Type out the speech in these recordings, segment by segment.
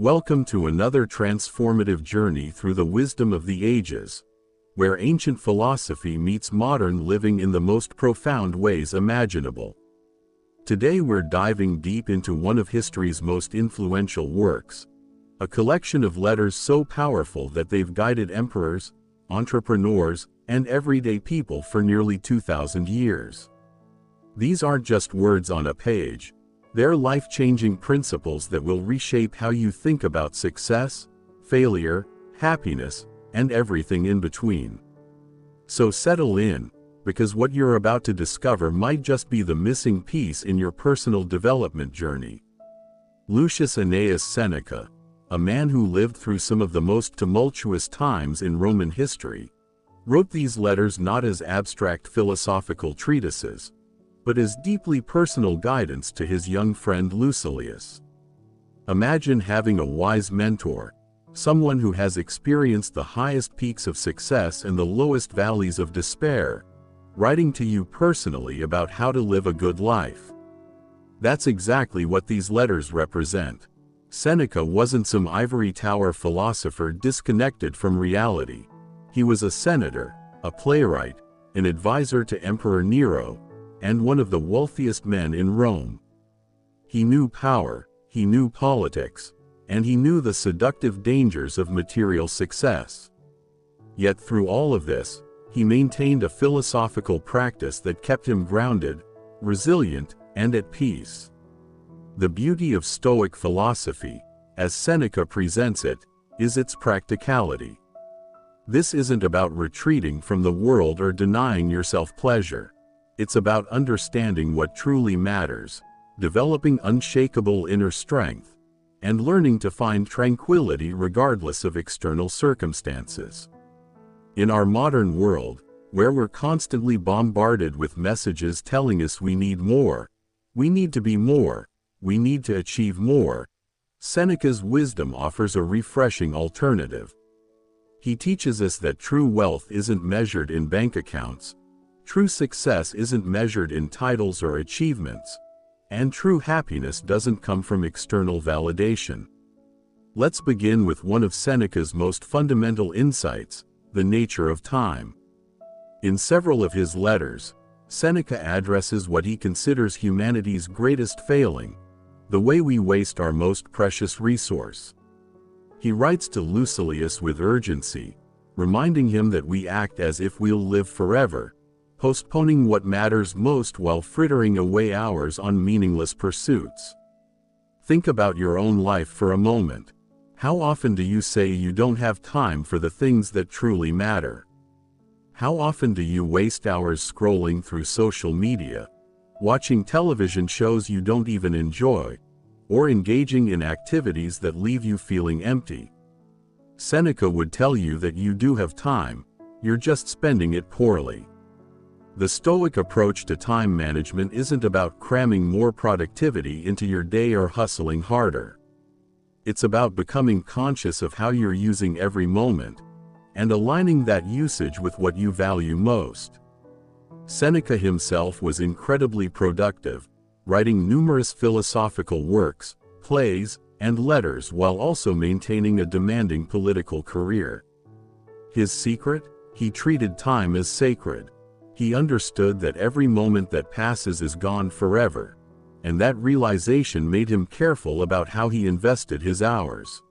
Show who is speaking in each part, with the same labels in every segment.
Speaker 1: Welcome to another transformative journey through the wisdom of the ages, where ancient philosophy meets modern living in the most profound ways imaginable. Today we're diving deep into one of history's most influential works, a collection of letters so powerful that they've guided emperors, entrepreneurs, and everyday people for nearly 2,000 years. These aren't just words on a page. They're life-changing principles that will reshape how you think about success, failure, happiness, and everything in between. So settle in, because what you're about to discover might just be the missing piece in your personal development journey. Lucius Annaeus Seneca, a man who lived through some of the most tumultuous times in Roman history, wrote these letters not as abstract philosophical treatises, but as deeply personal guidance to his young friend Lucilius. Imagine having a wise mentor, someone who has experienced the highest peaks of success and the lowest valleys of despair, writing to you personally about how to live a good life. That's exactly what these letters represent. Seneca wasn't some ivory tower philosopher disconnected from reality. He was a senator, a playwright, an advisor to Emperor Nero, and one of the wealthiest men in Rome. He knew power, he knew politics, and he knew the seductive dangers of material success. Yet through all of this, he maintained a philosophical practice that kept him grounded, resilient, and at peace. The beauty of Stoic philosophy, as Seneca presents it, is its practicality. This isn't about retreating from the world or denying yourself pleasure. It's about understanding what truly matters, developing unshakable inner strength, and learning to find tranquility regardless of external circumstances. In our modern world, where we're constantly bombarded with messages telling us we need more, we need to be more, we need to achieve more, Seneca's wisdom offers a refreshing alternative. He teaches us that true wealth isn't measured in bank accounts, true success isn't measured in titles or achievements, and true happiness doesn't come from external validation. Let's begin with one of Seneca's most fundamental insights, the nature of time. In several of his letters, Seneca addresses what he considers humanity's greatest failing, the way we waste our most precious resource. He writes to Lucilius with urgency, reminding him that we act as if we'll live forever, postponing what matters most while frittering away hours on meaningless pursuits. Think about your own life for a moment. How often do you say you don't have time for the things that truly matter? How often do you waste hours scrolling through social media, watching television shows you don't even enjoy, or engaging in activities that leave you feeling empty? Seneca would tell you that you do have time, you're just spending it poorly. The Stoic approach to time management isn't about cramming more productivity into your day or hustling harder. It's about becoming conscious of how you're using every moment, and aligning that usage with what you value most. Seneca himself was incredibly productive, writing numerous philosophical works, plays, and letters while also maintaining a demanding political career. His secret? He treated time as sacred. He understood that every moment that passes is gone forever, and that realization made him careful about how he invested his hours.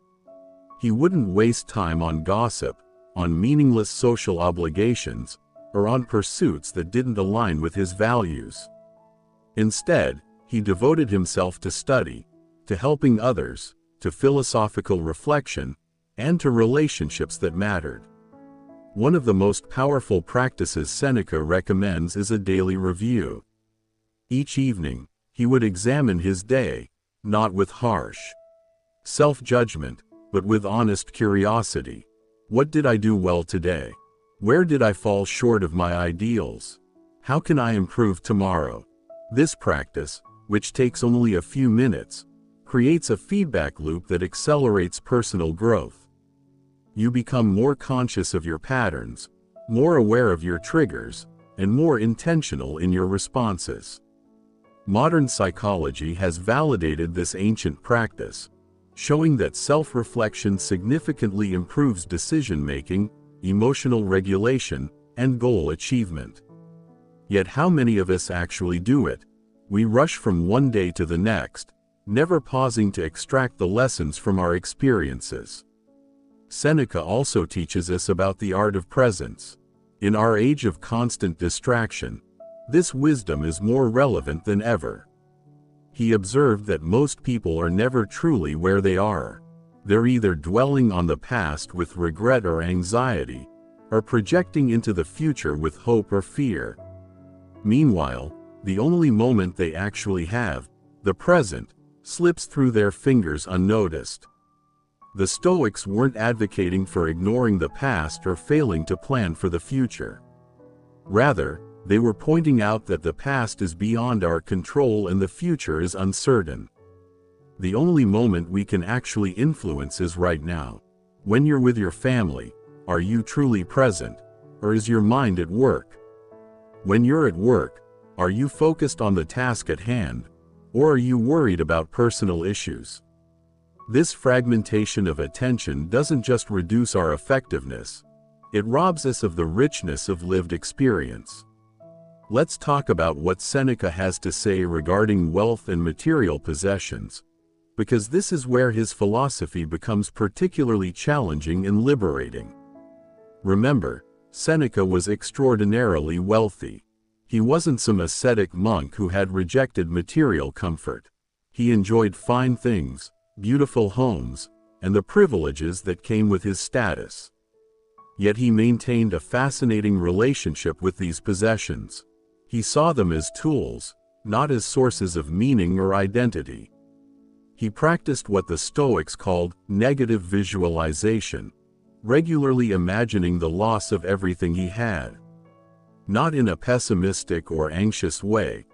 Speaker 1: He wouldn't waste time on gossip, on meaningless social obligations, or on pursuits that didn't align with his values. Instead, he devoted himself to study, to helping others, to philosophical reflection, and to relationships that mattered. One of the most powerful practices Seneca recommends is a daily review. Each evening, he would examine his day, not with harsh self-judgment, but with honest curiosity. What did I do well today? Where did I fall short of my ideals? How can I improve tomorrow? This practice, which takes only a few minutes, creates a feedback loop that accelerates personal growth. You become more conscious of your patterns, more aware of your triggers, and more intentional in your responses. Modern psychology has validated this ancient practice. showing that self-reflection significantly improves decision-making, emotional regulation, and goal achievement. Yet how many of us actually do it? We rush from one day to the next, never pausing to extract the lessons from our experiences. Seneca also teaches us about the art of presence. In our age of constant distraction, this wisdom is more relevant than ever. He observed that most people are never truly where they are. They're either dwelling on the past with regret or anxiety, or projecting into the future with hope or fear. Meanwhile, the only moment they actually have, the present, slips through their fingers unnoticed. The Stoics weren't advocating for ignoring the past or failing to plan for the future. Rather, they were pointing out that the past is beyond our control and the future is uncertain. The only moment we can actually influence is right now. When you're with your family, are you truly present, or is your mind at work? When you're at work, are you focused on the task at hand, or are you worried about personal issues? This fragmentation of attention doesn't just reduce our effectiveness, it robs us of the richness of lived experience. Let's talk about what Seneca has to say regarding wealth and material possessions, because this is where his philosophy becomes particularly challenging and liberating. Remember, Seneca was extraordinarily wealthy. He wasn't some ascetic monk who had rejected material comfort. He enjoyed fine things, beautiful homes, and the privileges that came with his status. Yet he maintained a fascinating relationship with these possessions. He saw them as tools, not as sources of meaning or identity. He practiced what the Stoics called negative visualization, regularly imagining the loss of everything he had. Not in a pessimistic or anxious way,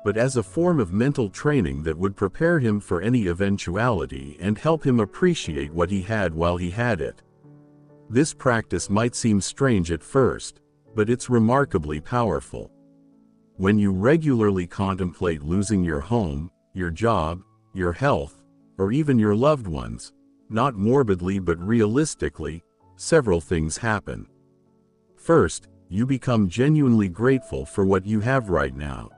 Speaker 1: but as a form of mental training that would prepare him for any eventuality and help him appreciate what he had while he had it. This practice might seem strange at first, but it's remarkably powerful. When you regularly contemplate losing your home, your job, your health, or even your loved ones, not morbidly but realistically, several things happen. First, you become genuinely grateful for what you have right now.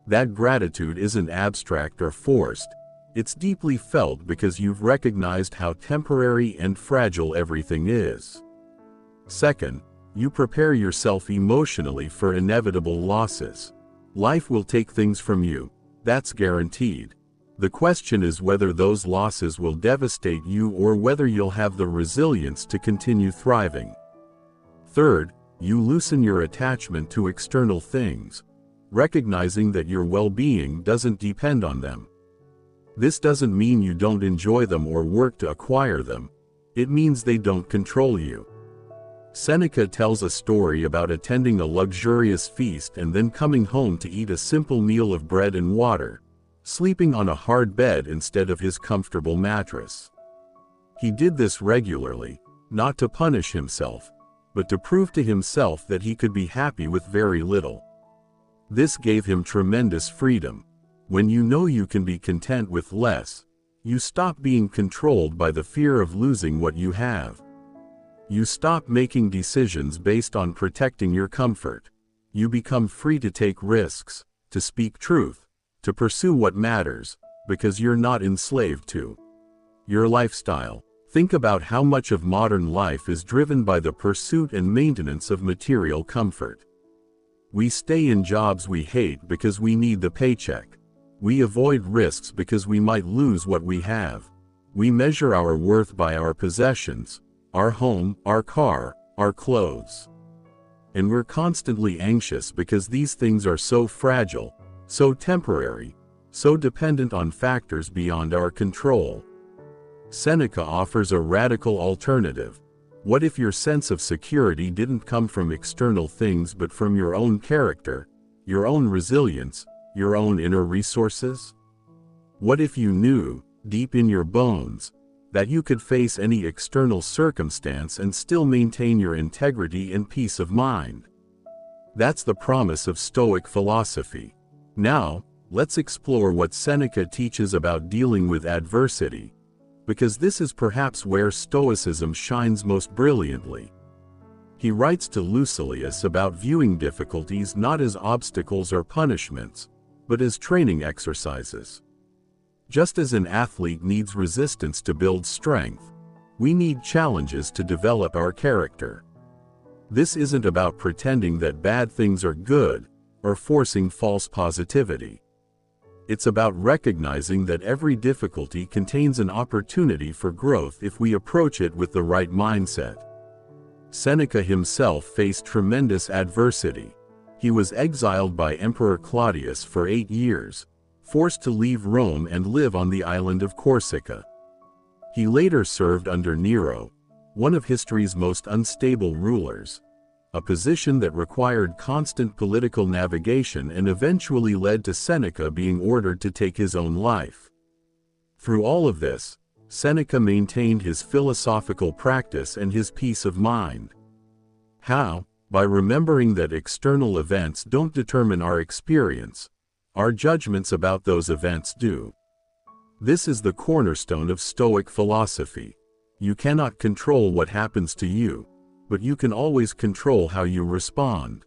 Speaker 1: That gratitude isn't abstract or forced, it's deeply felt because you've recognized how temporary and fragile everything is. Second, you prepare yourself emotionally for inevitable losses. Life will take things from you, that's guaranteed. The question is whether those losses will devastate you or whether you'll have the resilience to continue thriving. Third, you loosen your attachment to external things, recognizing that your well-being doesn't depend on them. This doesn't mean you don't enjoy them or work to acquire them. It means they don't control you. Seneca tells a story about attending a luxurious feast and then coming home to eat a simple meal of bread and water, sleeping on a hard bed instead of his comfortable mattress. He did this regularly, not to punish himself, but to prove to himself that he could be happy with very little. This gave him tremendous freedom. When you know you can be content with less, you stop being controlled by the fear of losing what you have. You stop making decisions based on protecting your comfort. You become free to take risks, to speak truth, to pursue what matters, because you're not enslaved to your lifestyle. Think about how much of modern life is driven by the pursuit and maintenance of material comfort. We stay in jobs we hate because we need the paycheck. We avoid risks because we might lose what we have. We measure our worth by our possessions, our home, our car, our clothes. And we're constantly anxious because these things are so fragile, so temporary, so dependent on factors beyond our control. Seneca offers a radical alternative. What if your sense of security didn't come from external things but from your own character, your own resilience, your own inner resources? What if you knew, deep in your bones, that you could face any external circumstance and still maintain your integrity and peace of mind? That's the promise of Stoic philosophy. Now, let's explore what Seneca teaches about dealing with adversity, because this is perhaps where Stoicism shines most brilliantly. He writes to Lucilius about viewing difficulties not as obstacles or punishments, but as training exercises. Just as an athlete needs resistance to build strength, we need challenges to develop our character. This isn't about pretending that bad things are good, or forcing false positivity. It's about recognizing that every difficulty contains an opportunity for growth if we approach it with the right mindset. Seneca himself faced tremendous adversity. He was exiled by Emperor Claudius for 8 years, forced to leave Rome and live on the island of Corsica. He later served under Nero, one of history's most unstable rulers, a position that required constant political navigation and eventually led to Seneca being ordered to take his own life. Through all of this, Seneca maintained his philosophical practice and his peace of mind. How? By remembering that external events don't determine our experience, our judgments about those events do. This is the cornerstone of Stoic philosophy. You cannot control what happens to you, but you can always control how you respond.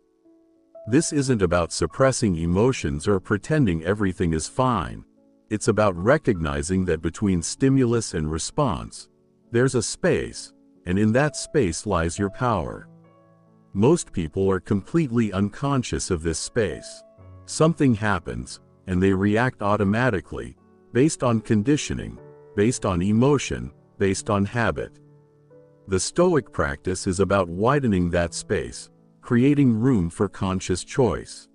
Speaker 1: This isn't about suppressing emotions or pretending everything is fine. It's about recognizing that between stimulus and response, there's a space, and in that space lies your power. Most people are completely unconscious of this space. Something happens, and they react automatically, based on conditioning, based on emotion, based on habit. The Stoic practice is about widening that space, creating room for conscious choice.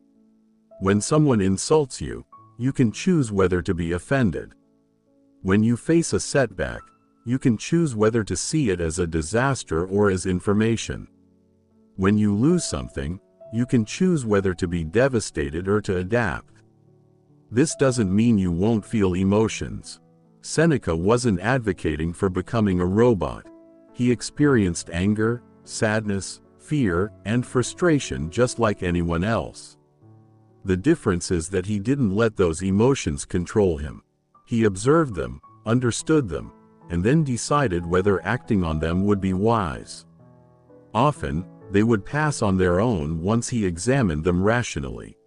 Speaker 1: When someone insults you, you can choose whether to be offended. When you face a setback, you can choose whether to see it as a disaster or as information. When you lose something, you can choose whether to be devastated or to adapt. This doesn't mean you won't feel emotions. Seneca wasn't advocating for becoming a robot. He experienced anger, sadness, fear, and frustration just like anyone else. The difference is that he didn't let those emotions control him. He observed them, understood them, and then decided whether acting on them would be wise. Often, they would pass on their own once he examined them rationally.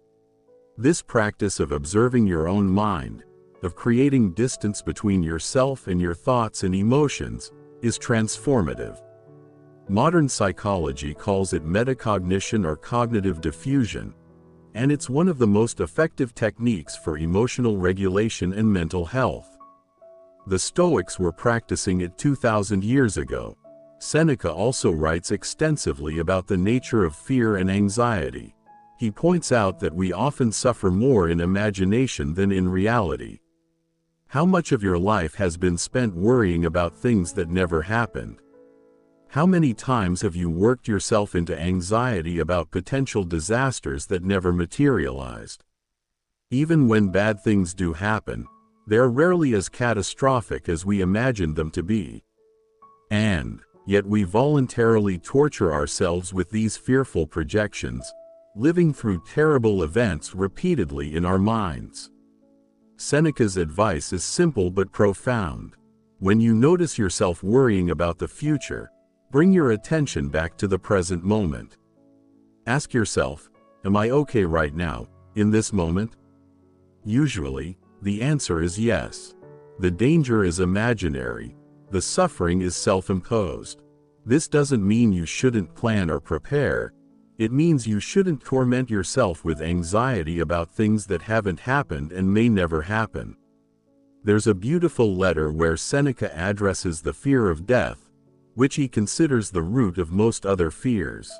Speaker 1: This practice of observing your own mind, of creating distance between yourself and your thoughts and emotions, is transformative. Modern psychology calls it metacognition or cognitive diffusion, and it's one of the most effective techniques for emotional regulation and mental health. The Stoics were practicing it 2,000 years ago. Seneca also writes extensively about the nature of fear and anxiety. He points out that we often suffer more in imagination than in reality. How much of your life has been spent worrying about things that never happened? How many times have you worked yourself into anxiety about potential disasters that never materialized? Even when bad things do happen, they are rarely as catastrophic as we imagined them to be. And yet we voluntarily torture ourselves with these fearful projections, living through terrible events repeatedly in our minds. Seneca's advice is simple but profound. When you notice yourself worrying about the future, bring your attention back to the present moment. Ask yourself, am I okay right now, in this moment? Usually, the answer is yes. The danger is imaginary. The suffering is self-imposed. This doesn't mean you shouldn't plan or prepare. It means you shouldn't torment yourself with anxiety about things that haven't happened and may never happen. There's a beautiful letter where Seneca addresses the fear of death, which he considers the root of most other fears.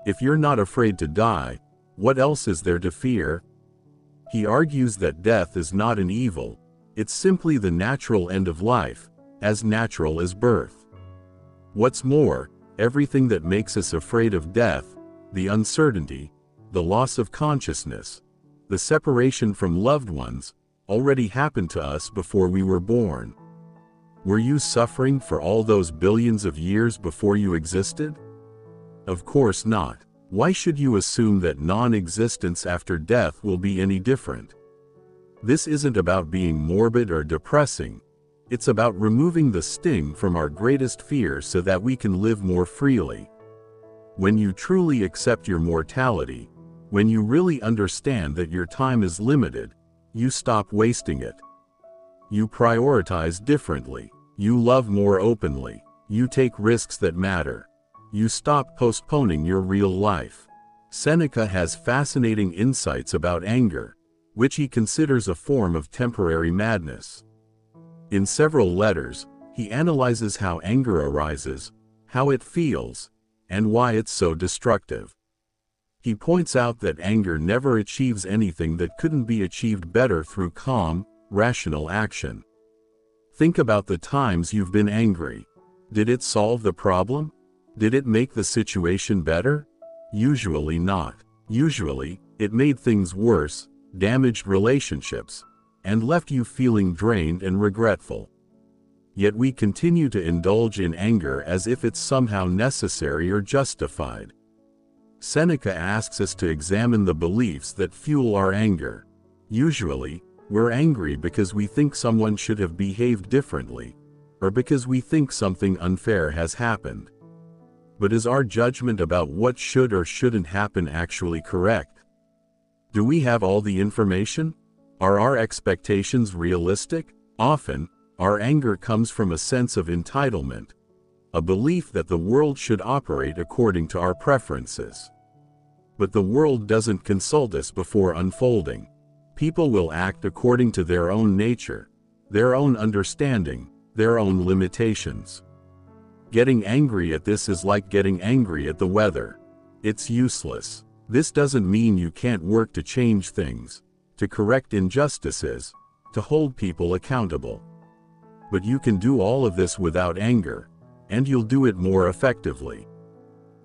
Speaker 1: If you're not afraid to die, what else is there to fear? He argues that death is not an evil, it's simply the natural end of life, as natural as birth. What's more, everything that makes us afraid of death, the uncertainty, the loss of consciousness, the separation from loved ones, already happened to us before we were born. Were you suffering for all those billions of years before you existed? Of course not. Why should you assume that non-existence after death will be any different? This isn't about being morbid or depressing. It's about removing the sting from our greatest fears so that we can live more freely. When you truly accept your mortality, when you really understand that your time is limited, you stop wasting it. You prioritize differently. You love more openly. You take risks that matter. You stop postponing your real life. Seneca has fascinating insights about anger, which he considers a form of temporary madness. In several letters, he analyzes how anger arises, how it feels, and why it's so destructive. He points out that anger never achieves anything that couldn't be achieved better through calm, rational action. Think about the times you've been angry. Did it solve the problem? Did it make the situation better? Usually not. Usually, it made things worse, damaged relationships, and left you feeling drained and regretful. Yet we continue to indulge in anger as if it's somehow necessary or justified. Seneca asks us to examine the beliefs that fuel our anger. Usually, we're angry because we think someone should have behaved differently, or because we think something unfair has happened. But is our judgment about what should or shouldn't happen actually correct? Do we have all the information? Are our expectations realistic? Often, our anger comes from a sense of entitlement, a belief that the world should operate according to our preferences. But the world doesn't consult us before unfolding. People will act according to their own nature, their own understanding, their own limitations. Getting angry at this is like getting angry at the weather. It's useless. This doesn't mean you can't work to change things, to correct injustices, to hold people accountable. But you can do all of this without anger, and you'll do it more effectively.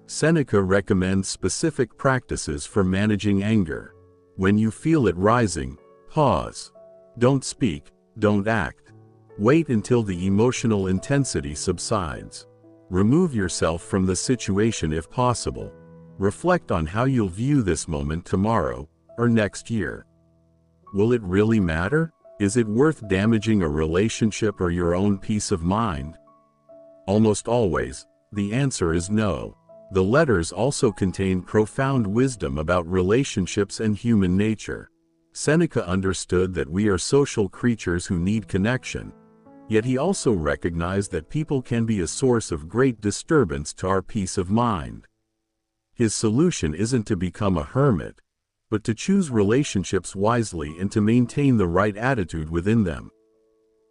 Speaker 1: Seneca recommends specific practices for managing anger. When you feel it rising, pause. Don't speak, don't act. Wait until the emotional intensity subsides. Remove yourself from the situation if possible. Reflect on how you'll view this moment tomorrow, or next year. Will it really matter? Is it worth damaging a relationship or your own peace of mind? Almost always, the answer is no. The letters also contain profound wisdom about relationships and human nature. Seneca understood that we are social creatures who need connection, yet he also recognized that people can be a source of great disturbance to our peace of mind. His solution isn't to become a hermit, but to choose relationships wisely and to maintain the right attitude within them.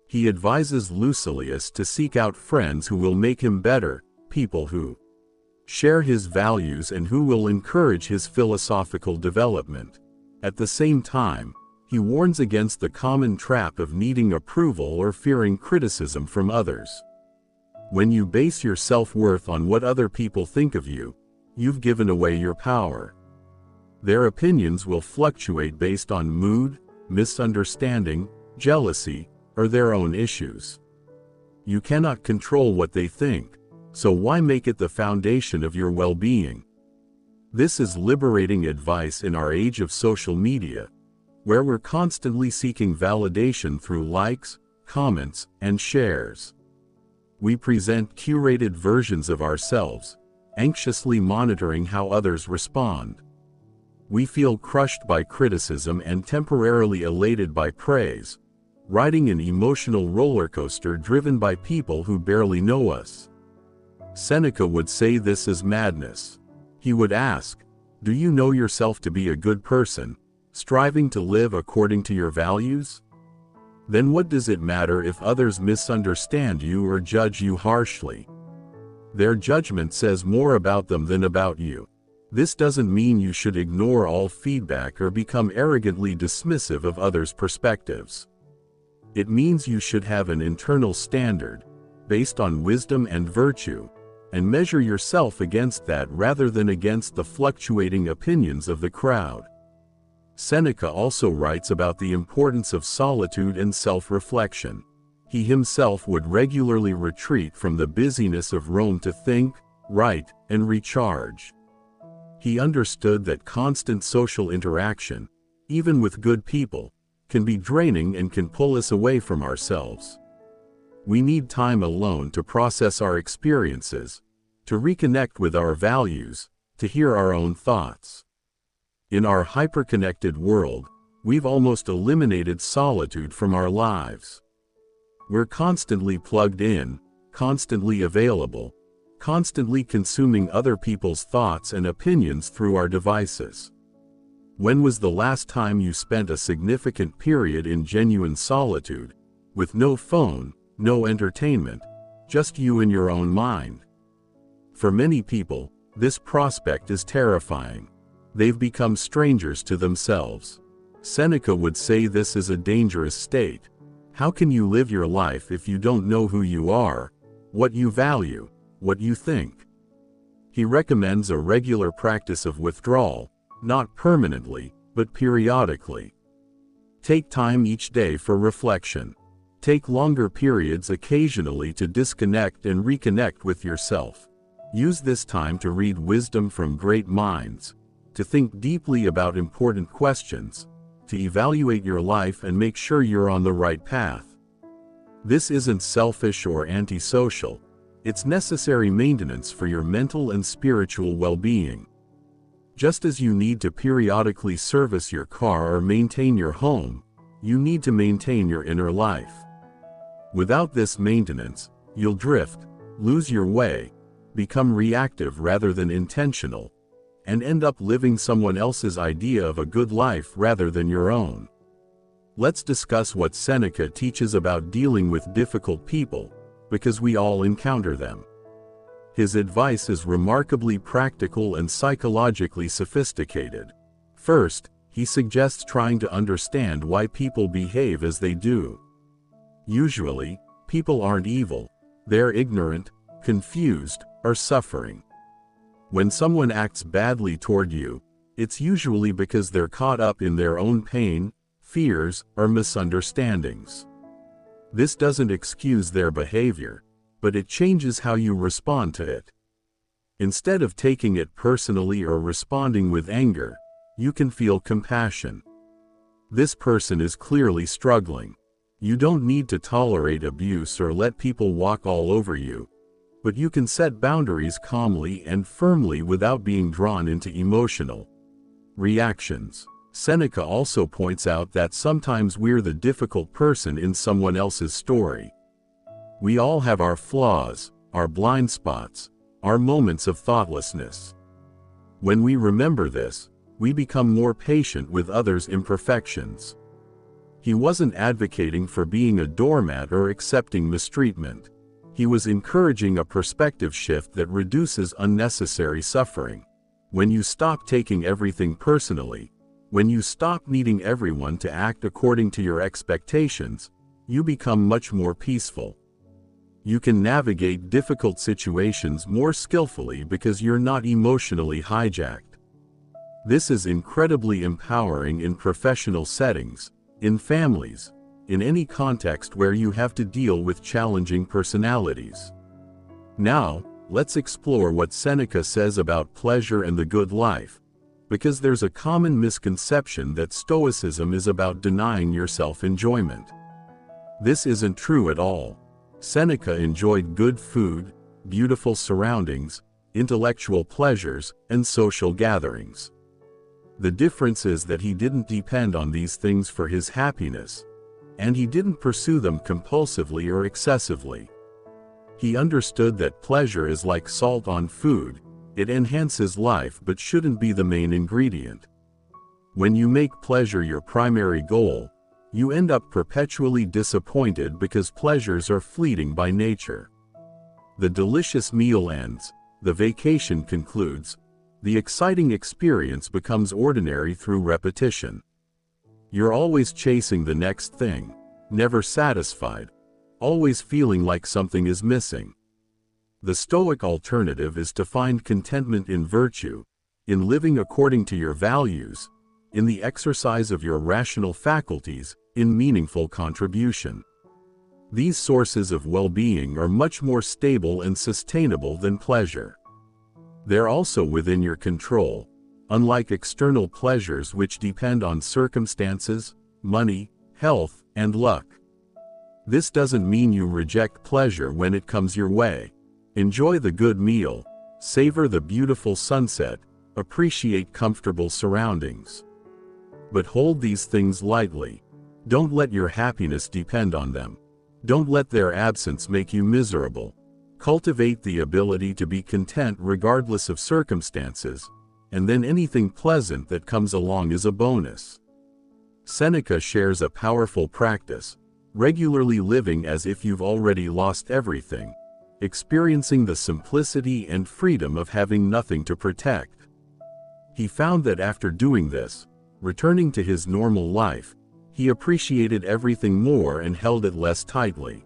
Speaker 1: He advises Lucilius to seek out friends who will make him better, people who share his values and who will encourage his philosophical development. At the same time, he warns against the common trap of needing approval or fearing criticism from others. When you base your self-worth on what other people think of you, you've given away your power. Their opinions will fluctuate based on mood, misunderstanding, jealousy, or their own issues. You cannot control what they think, so why make it the foundation of your well-being? This is liberating advice in our age of social media, where we're constantly seeking validation through likes, comments, and shares. We present curated versions of ourselves, anxiously monitoring how others respond. We feel crushed by criticism and temporarily elated by praise, riding an emotional roller coaster driven by people who barely know us. Seneca would say this is madness. He would ask, do you know yourself to be a good person, striving to live according to your values? Then what does it matter if others misunderstand you or judge you harshly? Their judgment says more about them than about you. This doesn't mean you should ignore all feedback or become arrogantly dismissive of others' perspectives. It means you should have an internal standard, based on wisdom and virtue, and measure yourself against that rather than against the fluctuating opinions of the crowd. Seneca also writes about the importance of solitude and self-reflection. He himself would regularly retreat from the busyness of Rome to think, write, and recharge. He understood that constant social interaction, even with good people, can be draining and can pull us away from ourselves. We need time alone to process our experiences, to reconnect with our values, to hear our own thoughts. In our hyperconnected world, we've almost eliminated solitude from our lives. We're constantly plugged in, constantly available, constantly consuming other people's thoughts and opinions through our devices. When was the last time you spent a significant period in genuine solitude, with no phone, no entertainment, just you and your own mind? For many people, this prospect is terrifying. They've become strangers to themselves. Seneca would say this is a dangerous state. How can you live your life if you don't know who you are, what you value, what you think? He recommends a regular practice of withdrawal, not permanently, but periodically. Take time each day for reflection. Take longer periods occasionally to disconnect and reconnect with yourself. Use this time to read wisdom from great minds, to think deeply about important questions, to evaluate your life and make sure you're on the right path. This isn't selfish or antisocial. It's necessary maintenance for your mental and spiritual well-being. Just as you need to periodically service your car or maintain your home, you need to maintain your inner life. Without this maintenance, you'll drift, lose your way, become reactive rather than intentional, and end up living someone else's idea of a good life rather than your own. Let's discuss what Seneca teaches about dealing with difficult people, because we all encounter them. His advice is remarkably practical and psychologically sophisticated. First, he suggests trying to understand why people behave as they do. Usually, people aren't evil. They're ignorant, confused, or suffering. When someone acts badly toward you, it's usually because they're caught up in their own pain, fears, or misunderstandings. This doesn't excuse their behavior, but it changes how you respond to it. Instead of taking it personally or responding with anger, you can feel compassion. This person is clearly struggling. You don't need to tolerate abuse or let people walk all over you, but you can set boundaries calmly and firmly without being drawn into emotional reactions. Seneca also points out that sometimes we're the difficult person in someone else's story. We all have our flaws, our blind spots, our moments of thoughtlessness. When we remember this, we become more patient with others' imperfections. He wasn't advocating for being a doormat or accepting mistreatment. He was encouraging a perspective shift that reduces unnecessary suffering. When you stop taking everything personally, when you stop needing everyone to act according to your expectations, you become much more peaceful. You can navigate difficult situations more skillfully because you're not emotionally hijacked. This is incredibly empowering in professional settings, in families, in any context where you have to deal with challenging personalities. Now, let's explore what Seneca says about pleasure and the good life, because there's a common misconception that Stoicism is about denying yourself enjoyment. This isn't true at all. Seneca enjoyed good food, beautiful surroundings, intellectual pleasures, and social gatherings. The difference is that he didn't depend on these things for his happiness, and he didn't pursue them compulsively or excessively. He understood that pleasure is like salt on food. It enhances life but shouldn't be the main ingredient. When you make pleasure your primary goal, you end up perpetually disappointed because pleasures are fleeting by nature. The delicious meal ends, the vacation concludes, the exciting experience becomes ordinary through repetition. You're always chasing the next thing, never satisfied, always feeling like something is missing. The Stoic alternative is to find contentment in virtue, in living according to your values, in the exercise of your rational faculties, in meaningful contribution. These sources of well-being are much more stable and sustainable than pleasure. They're also within your control, unlike external pleasures which depend on circumstances, money, health, and luck. This doesn't mean you reject pleasure when it comes your way. Enjoy the good meal, savor the beautiful sunset, appreciate comfortable surroundings. But hold these things lightly. Don't let your happiness depend on them. Don't let their absence make you miserable. Cultivate the ability to be content regardless of circumstances, and then anything pleasant that comes along is a bonus. Seneca shares a powerful practice, regularly living as if you've already lost everything, experiencing the simplicity and freedom of having nothing to protect. He found that after doing this, returning to his normal life, he appreciated everything more and held it less tightly.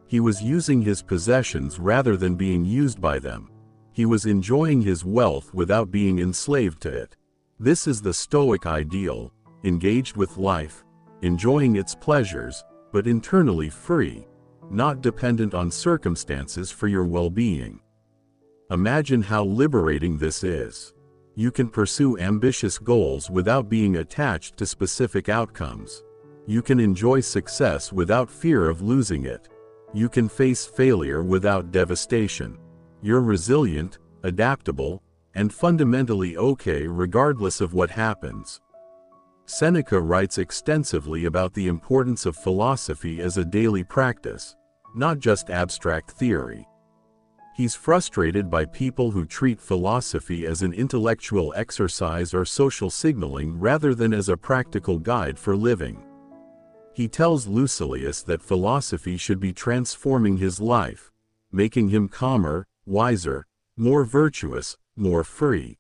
Speaker 1: He was using his possessions rather than being used by them. He was enjoying his wealth without being enslaved to it. This is the Stoic ideal, engaged with life, enjoying its pleasures, but internally free, not dependent on circumstances for your well-being. Imagine how liberating this is. You can pursue ambitious goals without being attached to specific outcomes. You can enjoy success without fear of losing it. You can face failure without devastation. You're resilient, adaptable, and fundamentally okay regardless of what happens. Seneca writes extensively about the importance of philosophy as a daily practice, not just abstract theory. He's frustrated by people who treat philosophy as an intellectual exercise or social signaling rather than as a practical guide for living. He tells Lucilius that philosophy should be transforming his life, making him calmer, wiser, more virtuous, more free.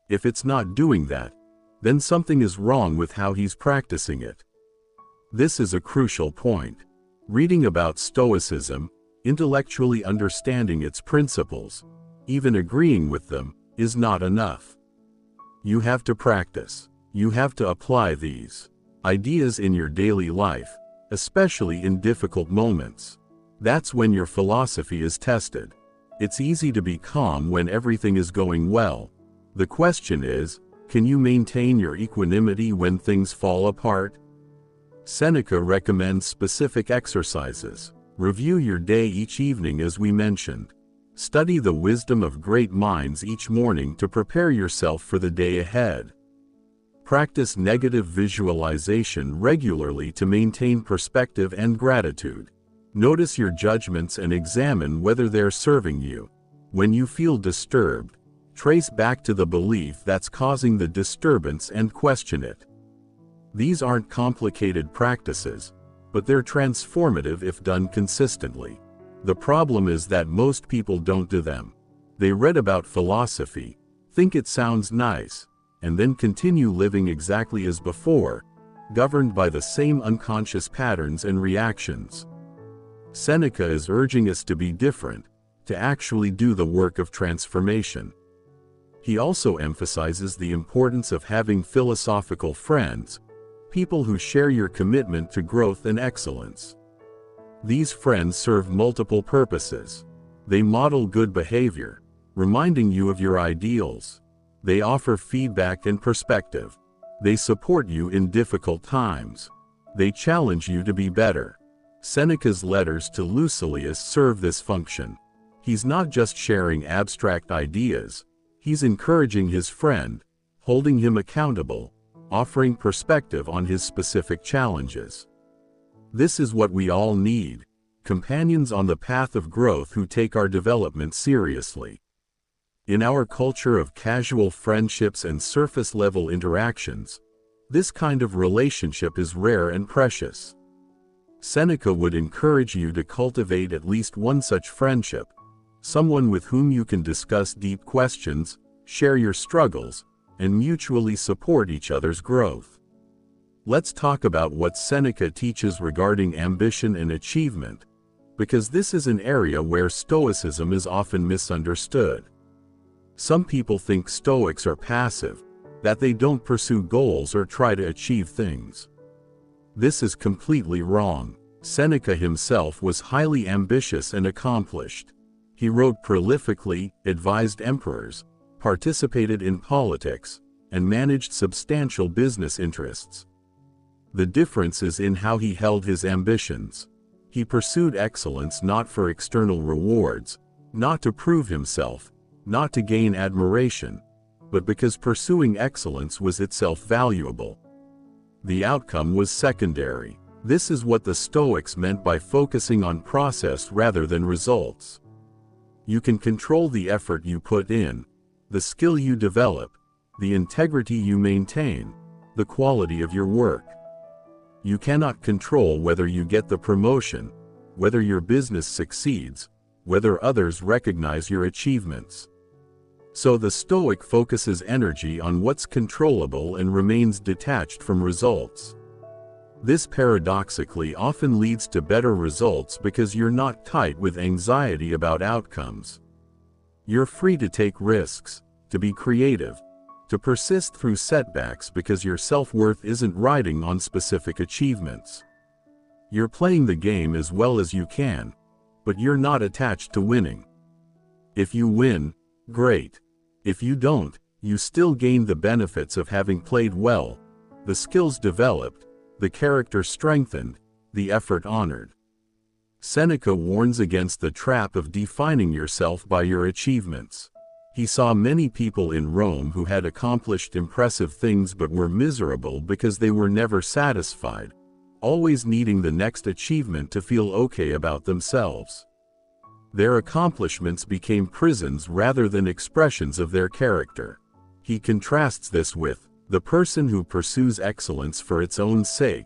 Speaker 1: If it's not doing that, then something is wrong with how he's practicing it. This is a crucial point. Reading about Stoicism, intellectually understanding its principles, even agreeing with them, is not enough. You have to practice. You have to apply these ideas in your daily life, especially in difficult moments. That's when your philosophy is tested. It's easy to be calm when everything is going well. The question is, can you maintain your equanimity when things fall apart? Seneca recommends specific exercises. Review your day each evening as we mentioned. Study the wisdom of great minds each morning to prepare yourself for the day ahead. Practice negative visualization regularly to maintain perspective and gratitude. Notice your judgments and examine whether they're serving you. When you feel disturbed, trace back to the belief that's causing the disturbance and question it. These aren't complicated practices, but they're transformative if done consistently. The problem is that most people don't do them. They read about philosophy, think it sounds nice, and then continue living exactly as before, governed by the same unconscious patterns and reactions. Seneca is urging us to be different, to actually do the work of transformation. He also emphasizes the importance of having philosophical friends, people who share your commitment to growth and excellence. These friends serve multiple purposes. They model good behavior, reminding you of your ideals. They offer feedback and perspective. They support you in difficult times. They challenge you to be better. Seneca's letters to Lucilius serve this function. He's not just sharing abstract ideas, he's encouraging his friend, holding him accountable, offering perspective on his specific challenges. This is what we all need: companions on the path of growth who take our development seriously. In our culture of casual friendships and surface-level interactions, this kind of relationship is rare and precious. Seneca would encourage you to cultivate at least one such friendship, someone with whom you can discuss deep questions, share your struggles, and mutually support each other's growth. Let's talk about what Seneca teaches regarding ambition and achievement, because this is an area where Stoicism is often misunderstood. Some people think Stoics are passive, that they don't pursue goals or try to achieve things. This is completely wrong. Seneca himself was highly ambitious and accomplished. He wrote prolifically, advised emperors, participated in politics, and managed substantial business interests. The difference is in how he held his ambitions. He pursued excellence not for external rewards, not to prove himself, not to gain admiration, but because pursuing excellence was itself valuable. The outcome was secondary. This is what the Stoics meant by focusing on process rather than results. You can control the effort you put in, the skill you develop, the integrity you maintain, the quality of your work. You cannot control whether you get the promotion, whether your business succeeds, whether others recognize your achievements. So the Stoic focuses energy on what's controllable and remains detached from results. This paradoxically often leads to better results because you're not tight with anxiety about outcomes. You're free to take risks, to be creative, to persist through setbacks because your self-worth isn't riding on specific achievements. You're playing the game as well as you can, but you're not attached to winning. If you win, great. If you don't, you still gain the benefits of having played well, the skills developed, the character strengthened, the effort honored. Seneca warns against the trap of defining yourself by your achievements. He saw many people in Rome who had accomplished impressive things but were miserable because they were never satisfied, always needing the next achievement to feel okay about themselves. Their accomplishments became prisons rather than expressions of their character. He contrasts this with the person who pursues excellence for its own sake,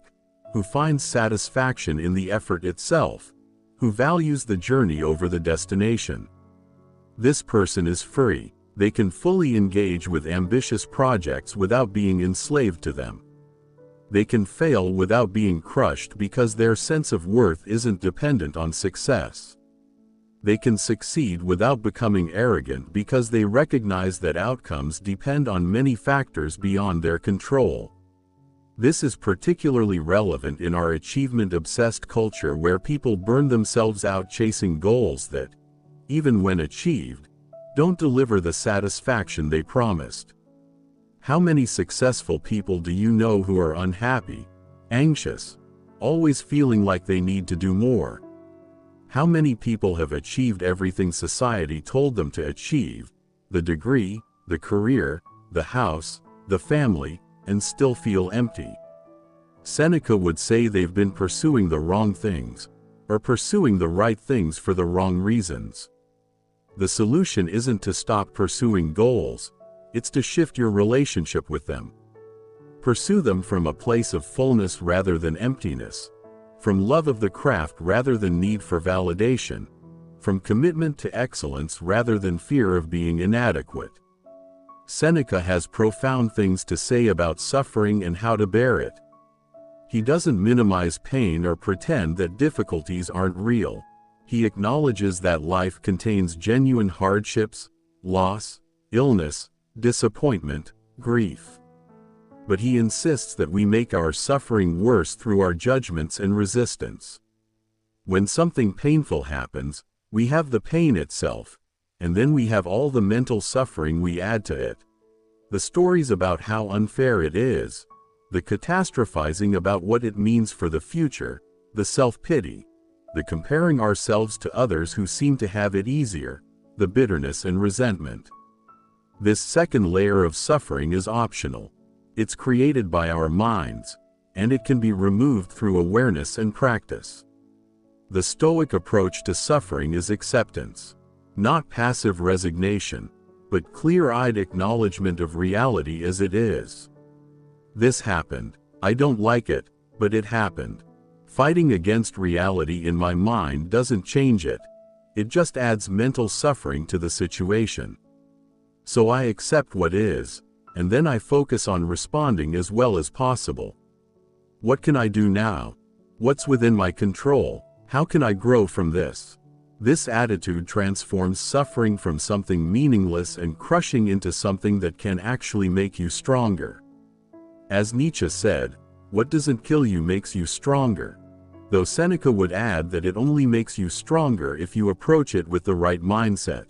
Speaker 1: who finds satisfaction in the effort itself, who values the journey over the destination. This person is free. They can fully engage with ambitious projects without being enslaved to them. They can fail without being crushed because their sense of worth isn't dependent on success. They can succeed without becoming arrogant because they recognize that outcomes depend on many factors beyond their control. This is particularly relevant in our achievement-obsessed culture where people burn themselves out chasing goals that, even when achieved, don't deliver the satisfaction they promised. How many successful people do you know who are unhappy, anxious, always feeling like they need to do more? How many people have achieved everything society told them to achieve, the degree, the career, the house, the family, and still feel empty? Seneca would say they've been pursuing the wrong things, or pursuing the right things for the wrong reasons. The solution isn't to stop pursuing goals, it's to shift your relationship with them. Pursue them from a place of fullness rather than emptiness, from love of the craft rather than need for validation, from commitment to excellence rather than fear of being inadequate. Seneca has profound things to say about suffering and how to bear it. He doesn't minimize pain or pretend that difficulties aren't real. He acknowledges that life contains genuine hardships, loss, illness, disappointment, grief. But he insists that we make our suffering worse through our judgments and resistance. When something painful happens, we have the pain itself, and then we have all the mental suffering we add to it. The stories about how unfair it is, the catastrophizing about what it means for the future, the self-pity, the comparing ourselves to others who seem to have it easier, the bitterness and resentment. This second layer of suffering is optional. It's created by our minds, and it can be removed through awareness and practice. The Stoic approach to suffering is acceptance, not passive resignation, but clear-eyed acknowledgement of reality as it is. This happened. I don't like it, but it happened. Fighting against reality in my mind doesn't change it. It just adds mental suffering to the situation. So I accept what is, and then I focus on responding as well as possible. What can I do now? What's within my control? How can I grow from this? This attitude transforms suffering from something meaningless and crushing into something that can actually make you stronger. As Nietzsche said, what doesn't kill you makes you stronger. Though Seneca would add that it only makes you stronger if you approach it with the right mindset.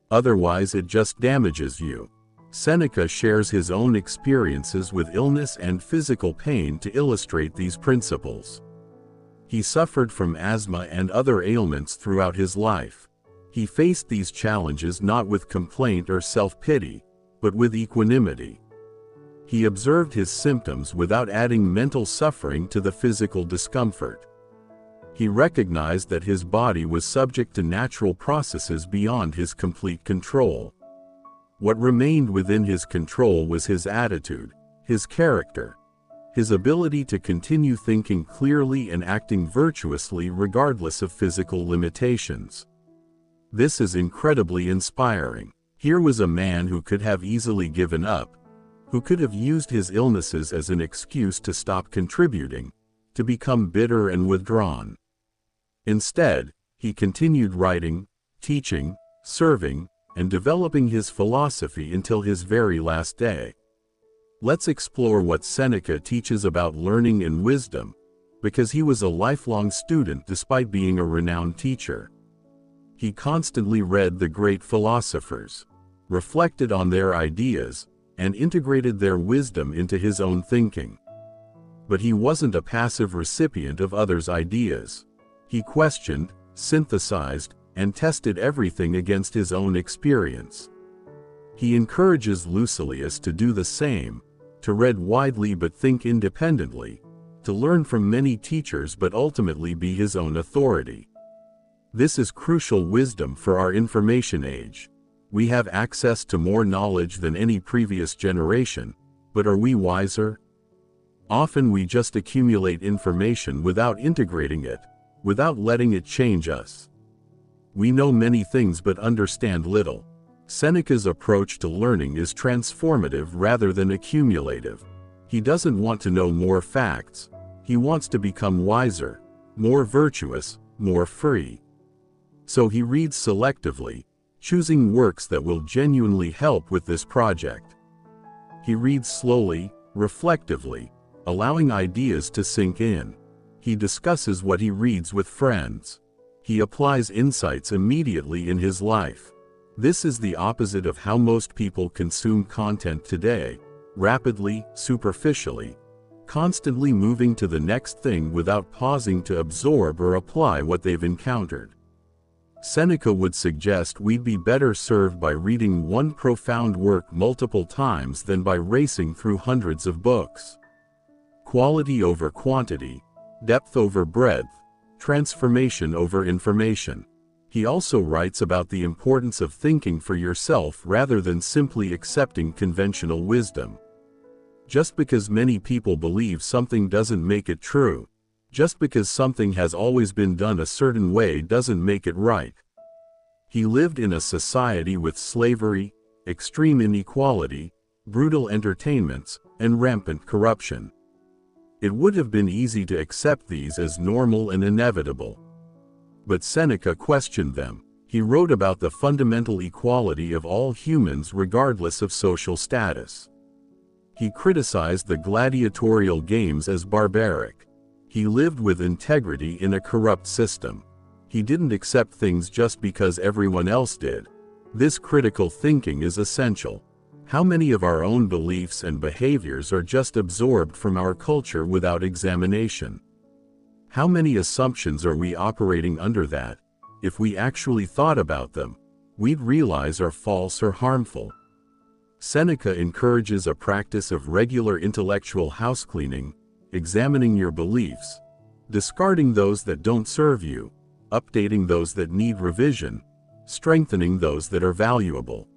Speaker 1: Otherwise it just damages you. Seneca shares his own experiences with illness and physical pain to illustrate these principles. He suffered from asthma and other ailments throughout his life. He faced these challenges not with complaint or self-pity, but with equanimity. He observed his symptoms without adding mental suffering to the physical discomfort. He recognized that his body was subject to natural processes beyond his complete control. What remained within his control was his attitude, his character, his ability to continue thinking clearly and acting virtuously regardless of physical limitations. This is incredibly inspiring. Here was a man who could have easily given up, who could have used his illnesses as an excuse to stop contributing, to become bitter and withdrawn. Instead, he continued writing, teaching, serving, and developing his philosophy until his very last day. Let's explore what Seneca teaches about learning and wisdom, because he was a lifelong student despite being a renowned teacher. He constantly read the great philosophers, reflected on their ideas, and integrated their wisdom into his own thinking. But he wasn't a passive recipient of others' ideas. He questioned, synthesized, and tested everything against his own experience. He encourages Lucilius to do the same, to read widely but think independently, to learn from many teachers but ultimately be his own authority. This is crucial wisdom for our information age. We have access to more knowledge than any previous generation, but are we wiser? Often we just accumulate information without integrating it, without letting it change us. We know many things but understand little. Seneca's approach to learning is transformative rather than accumulative. He doesn't want to know more facts. He wants to become wiser, more virtuous, more free. So he reads selectively, choosing works that will genuinely help with this project. He reads slowly, reflectively, allowing ideas to sink in. He discusses what he reads with friends. He applies insights immediately in his life. This is the opposite of how most people consume content today, rapidly, superficially, constantly moving to the next thing without pausing to absorb or apply what they've encountered. Seneca would suggest we'd be better served by reading one profound work multiple times than by racing through hundreds of books. Quality over quantity, depth over breadth, transformation over information. He also writes about the importance of thinking for yourself rather than simply accepting conventional wisdom. Just because many people believe something doesn't make it true. Just because something has always been done a certain way doesn't make it right. He lived in a society with slavery, extreme inequality, brutal entertainments, and rampant corruption. It would have been easy to accept these as normal and inevitable. But Seneca questioned them. He wrote about the fundamental equality of all humans regardless of social status. He criticized the gladiatorial games as barbaric. He lived with integrity in a corrupt system. He didn't accept things just because everyone else did. This critical thinking is essential. How many of our own beliefs and behaviors are just absorbed from our culture without examination? How many assumptions are we operating under that, if we actually thought about them, we'd realize are false or harmful? Seneca encourages a practice of regular intellectual housecleaning, examining your beliefs, discarding those that don't serve you, updating those that need revision, strengthening those that are valuable.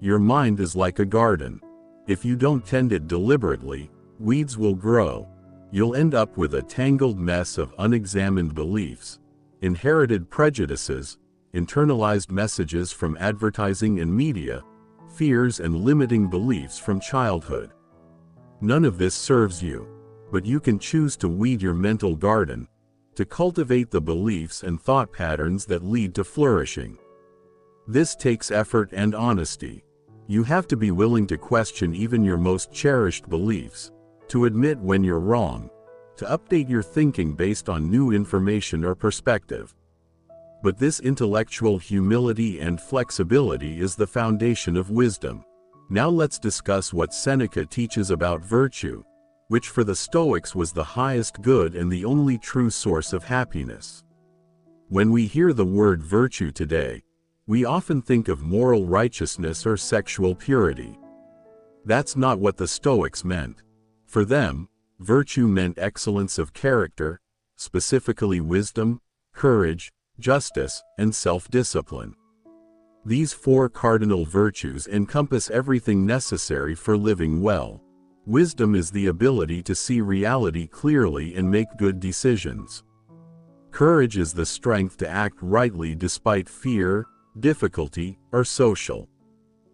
Speaker 1: Your mind is like a garden. If you don't tend it deliberately, weeds will grow. You'll end up with a tangled mess of unexamined beliefs, inherited prejudices, internalized messages from advertising and media, fears and limiting beliefs from childhood. None of this serves you, but you can choose to weed your mental garden, to cultivate the beliefs and thought patterns that lead to flourishing. This takes effort and honesty. You have to be willing to question even your most cherished beliefs, to admit when you're wrong, to update your thinking based on new information or perspective. But this intellectual humility and flexibility is the foundation of wisdom. Now let's discuss what Seneca teaches about virtue, which for the Stoics was the highest good and the only true source of happiness. When we hear the word virtue today, we often think of moral righteousness or sexual purity. That's not what the Stoics meant. For them, virtue meant excellence of character, specifically wisdom, courage, justice, and self-discipline. These four cardinal virtues encompass everything necessary for living well. Wisdom is the ability to see reality clearly and make good decisions. Courage is the strength to act rightly despite fear, difficulty, or social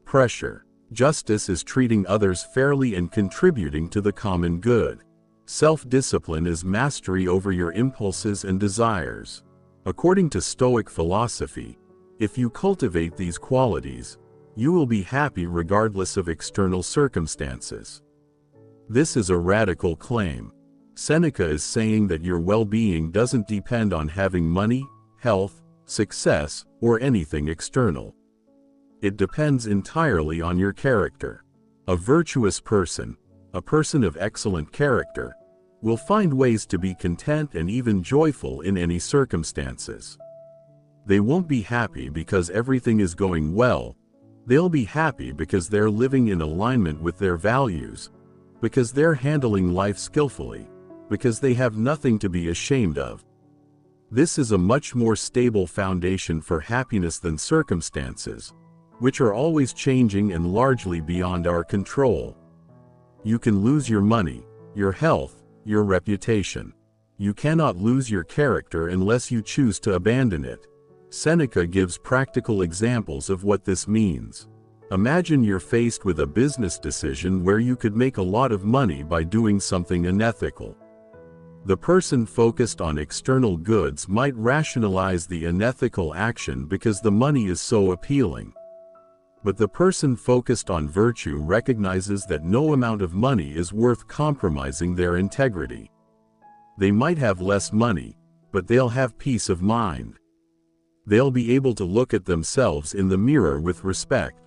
Speaker 1: pressure. Justice is treating others fairly and contributing to the common good. Self-discipline is mastery over your impulses and desires. According to Stoic philosophy, if you cultivate these qualities, you will be happy regardless of external circumstances. This is a radical claim. Seneca is saying that your well-being doesn't depend on having money, health, success, or anything external. It depends entirely on your character. A virtuous person, a person of excellent character, will find ways to be content and even joyful in any circumstances. They won't be happy because everything is going well. They'll be happy because they're living in alignment with their values, because they're handling life skillfully, because they have nothing to be ashamed of. This is a much more stable foundation for happiness than circumstances, which are always changing and largely beyond our control. You can lose your money, your health, your reputation. You cannot lose your character unless you choose to abandon it. Seneca gives practical examples of what this means. Imagine you're faced with a business decision where you could make a lot of money by doing something unethical. The person focused on external goods might rationalize the unethical action because the money is so appealing. But the person focused on virtue recognizes that no amount of money is worth compromising their integrity. They might have less money, but they'll have peace of mind. They'll be able to look at themselves in the mirror with respect.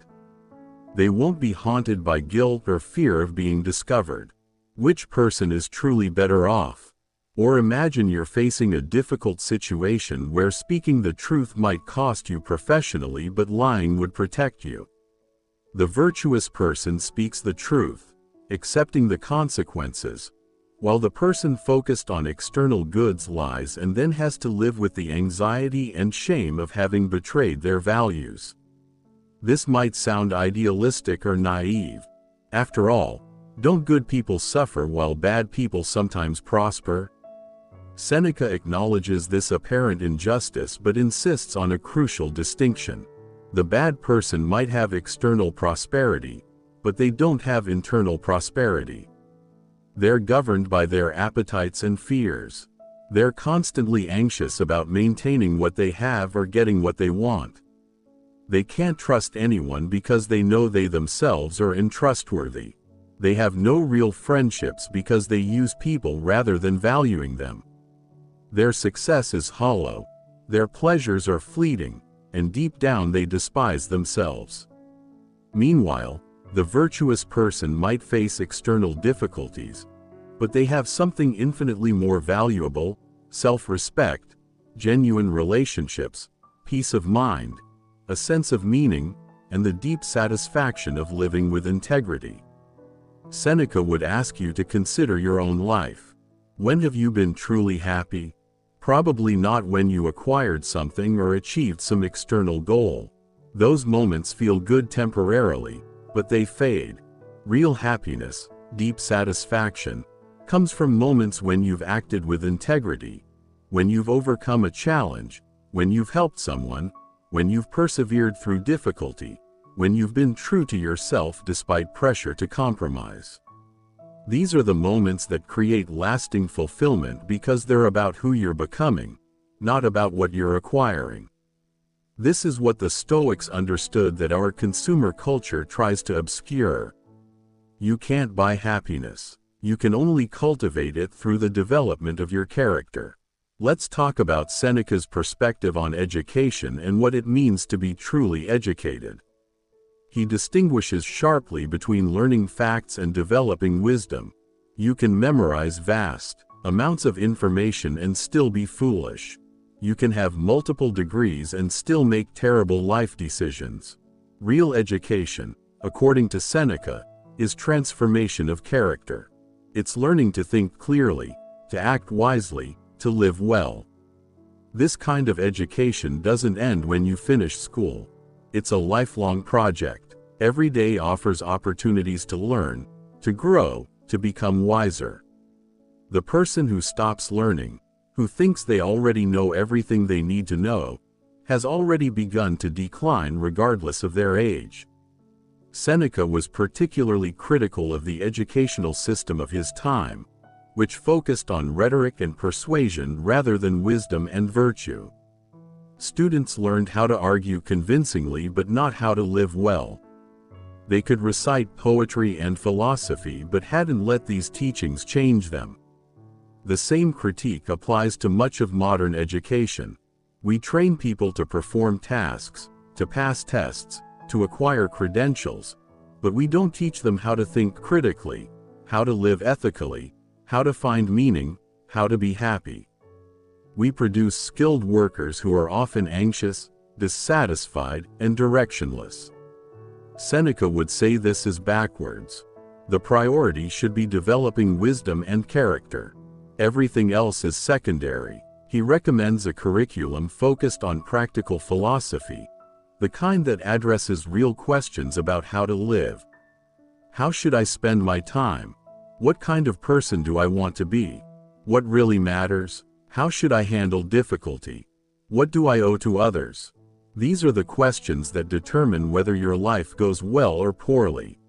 Speaker 1: They won't be haunted by guilt or fear of being discovered. Which person is truly better off? Or imagine you're facing a difficult situation where speaking the truth might cost you professionally but lying would protect you. The virtuous person speaks the truth, accepting the consequences, while the person focused on external goods lies and then has to live with the anxiety and shame of having betrayed their values. This might sound idealistic or naive. After all, don't good people suffer while bad people sometimes prosper? Seneca acknowledges this apparent injustice but insists on a crucial distinction. The bad person might have external prosperity, but they don't have internal prosperity. They're governed by their appetites and fears. They're constantly anxious about maintaining what they have or getting what they want. They can't trust anyone because they know they themselves are untrustworthy. They have no real friendships because they use people rather than valuing them. Their success is hollow. Their pleasures are fleeting, and deep down they despise themselves. Meanwhile, the virtuous person might face external difficulties, but they have something infinitely more valuable: self-respect, genuine relationships, peace of mind, a sense of meaning, and the deep satisfaction of living with integrity. Seneca would ask you to consider your own life. When have you been truly happy? Probably not when you acquired something or achieved some external goal. Those moments feel good temporarily, but they fade. Real happiness, deep satisfaction, comes from moments when you've acted with integrity, when you've overcome a challenge, when you've helped someone, when you've persevered through difficulty, when you've been true to yourself despite pressure to compromise. These are the moments that create lasting fulfillment because they're about who you're becoming, not about what you're acquiring. This is what the Stoics understood that our consumer culture tries to obscure. You can't buy happiness. You can only cultivate it through the development of your character. Let's talk about Seneca's perspective on education and what it means to be truly educated. He distinguishes sharply between learning facts and developing wisdom. You can memorize vast amounts of information and still be foolish. You can have multiple degrees and still make terrible life decisions. Real education, according to Seneca, is transformation of character. It's learning to think clearly, to act wisely, to live well. This kind of education doesn't end when you finish school. It's a lifelong project. Every day offers opportunities to learn, to grow, to become wiser. The person who stops learning, who thinks they already know everything they need to know, has already begun to decline regardless of their age. Seneca was particularly critical of the educational system of his time, which focused on rhetoric and persuasion rather than wisdom and virtue. Students learned how to argue convincingly but not how to live well. They could recite poetry and philosophy but hadn't let these teachings change them. The same critique applies to much of modern education. We train people to perform tasks, to pass tests, to acquire credentials, but we don't teach them how to think critically, how to live ethically, how to find meaning, how to be happy. We produce skilled workers who are often anxious, dissatisfied, and directionless. Seneca would say this is backwards. The priority should be developing wisdom and character. Everything else is secondary. He recommends a curriculum focused on practical philosophy, the kind that addresses real questions about how to live. How should I spend my time? What kind of person do I want to be? What really matters? How should I handle difficulty? What do I owe to others? These are the questions that determine whether your life goes well or poorly.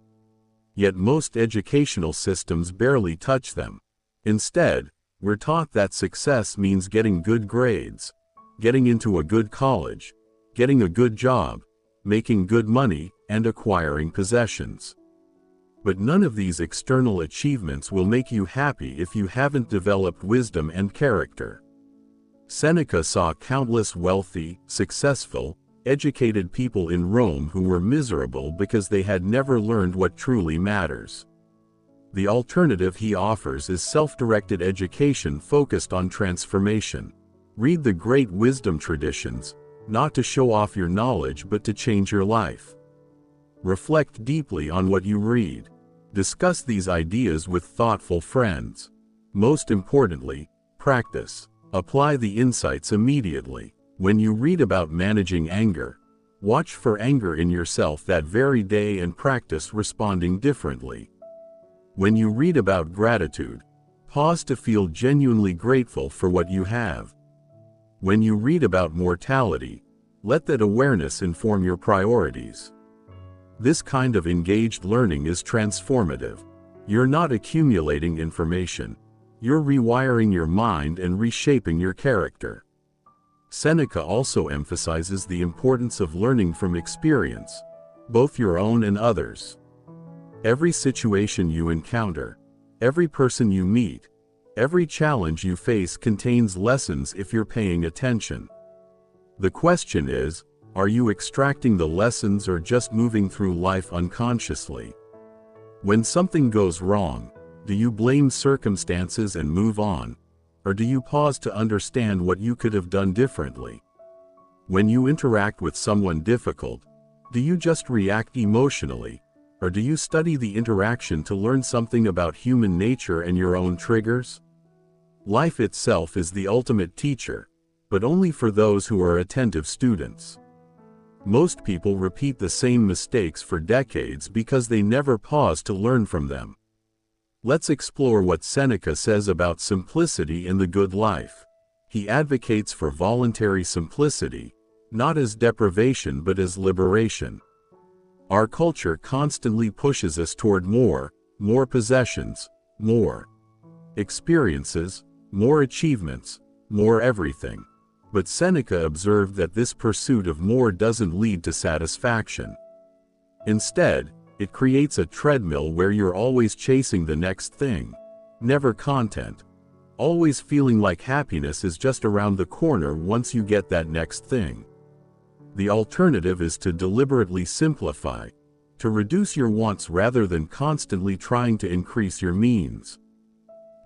Speaker 1: Yet most educational systems barely touch them. Instead, we're taught that success means getting good grades, getting into a good college, getting a good job, making good money, and acquiring possessions. But none of these external achievements will make you happy if you haven't developed wisdom and character. Seneca saw countless wealthy, successful, educated people in Rome who were miserable because they had never learned what truly matters. The alternative he offers is self-directed education focused on transformation. Read the great wisdom traditions, not to show off your knowledge but to change your life. Reflect deeply on what you read. Discuss these ideas with thoughtful friends. Most importantly, practice. Apply the insights immediately. When you read about managing anger, watch for anger in yourself that very day and practice responding differently. When you read about gratitude, pause to feel genuinely grateful for what you have. When you read about mortality, let that awareness inform your priorities. This kind of engaged learning is transformative. You're not accumulating information. You're rewiring your mind and reshaping your character. Seneca also emphasizes the importance of learning from experience, both your own and others. Every situation you encounter, every person you meet, every challenge you face contains lessons if you're paying attention. The question is, are you extracting the lessons or just moving through life unconsciously? When something goes wrong, do you blame circumstances and move on, or do you pause to understand what you could have done differently? When you interact with someone difficult, do you just react emotionally, or do you study the interaction to learn something about human nature and your own triggers? Life itself is the ultimate teacher, but only for those who are attentive students. Most people repeat the same mistakes for decades because they never pause to learn from them. Let's explore what Seneca says about simplicity in the good life. He advocates for voluntary simplicity, not as deprivation but as liberation. Our culture constantly pushes us toward more possessions, more experiences, more achievements, more everything. But Seneca observed that this pursuit of more doesn't lead to satisfaction. Instead, it creates a treadmill where you're always chasing the next thing, never content, always feeling like happiness is just around the corner once you get that next thing. The alternative is to deliberately simplify, to reduce your wants rather than constantly trying to increase your means.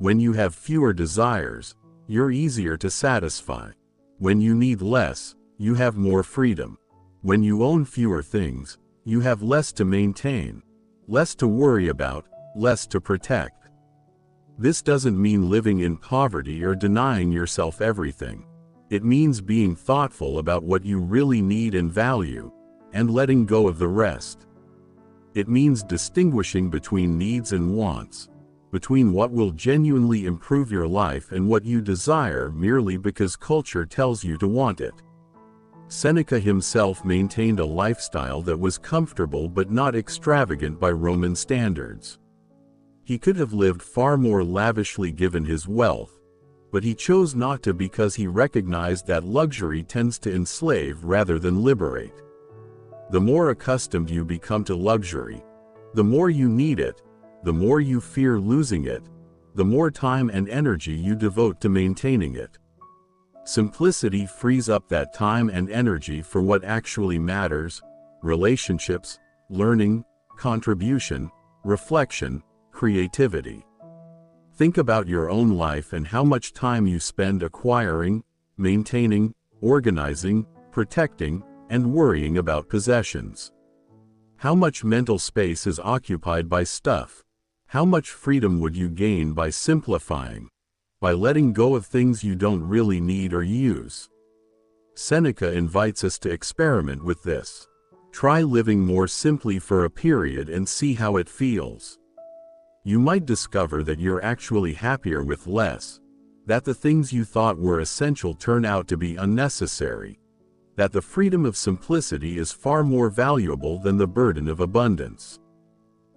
Speaker 1: When you have fewer desires, you're easier to satisfy. When you need less, you have more freedom. When you own fewer things, you have less to maintain, less to worry about, less to protect. This doesn't mean living in poverty or denying yourself everything. It means being thoughtful about what you really need and value, and letting go of the rest. It means distinguishing between needs and wants, between what will genuinely improve your life and what you desire merely because culture tells you to want it. Seneca himself maintained a lifestyle that was comfortable but not extravagant by Roman standards. He could have lived far more lavishly given his wealth, but he chose not to because he recognized that luxury tends to enslave rather than liberate. The more accustomed you become to luxury, the more you need it, the more you fear losing it, the more time and energy you devote to maintaining it. Simplicity frees up that time and energy for what actually matters: relationships, learning, contribution, reflection, creativity. Think about your own life and how much time you spend acquiring, maintaining, organizing, protecting, and worrying about possessions. How much mental space is occupied by stuff? How much freedom would you gain by simplifying, by letting go of things you don't really need or use? Seneca invites us to experiment with this. Try living more simply for a period and see how it feels. You might discover that you're actually happier with less, that the things you thought were essential turn out to be unnecessary, that the freedom of simplicity is far more valuable than the burden of abundance.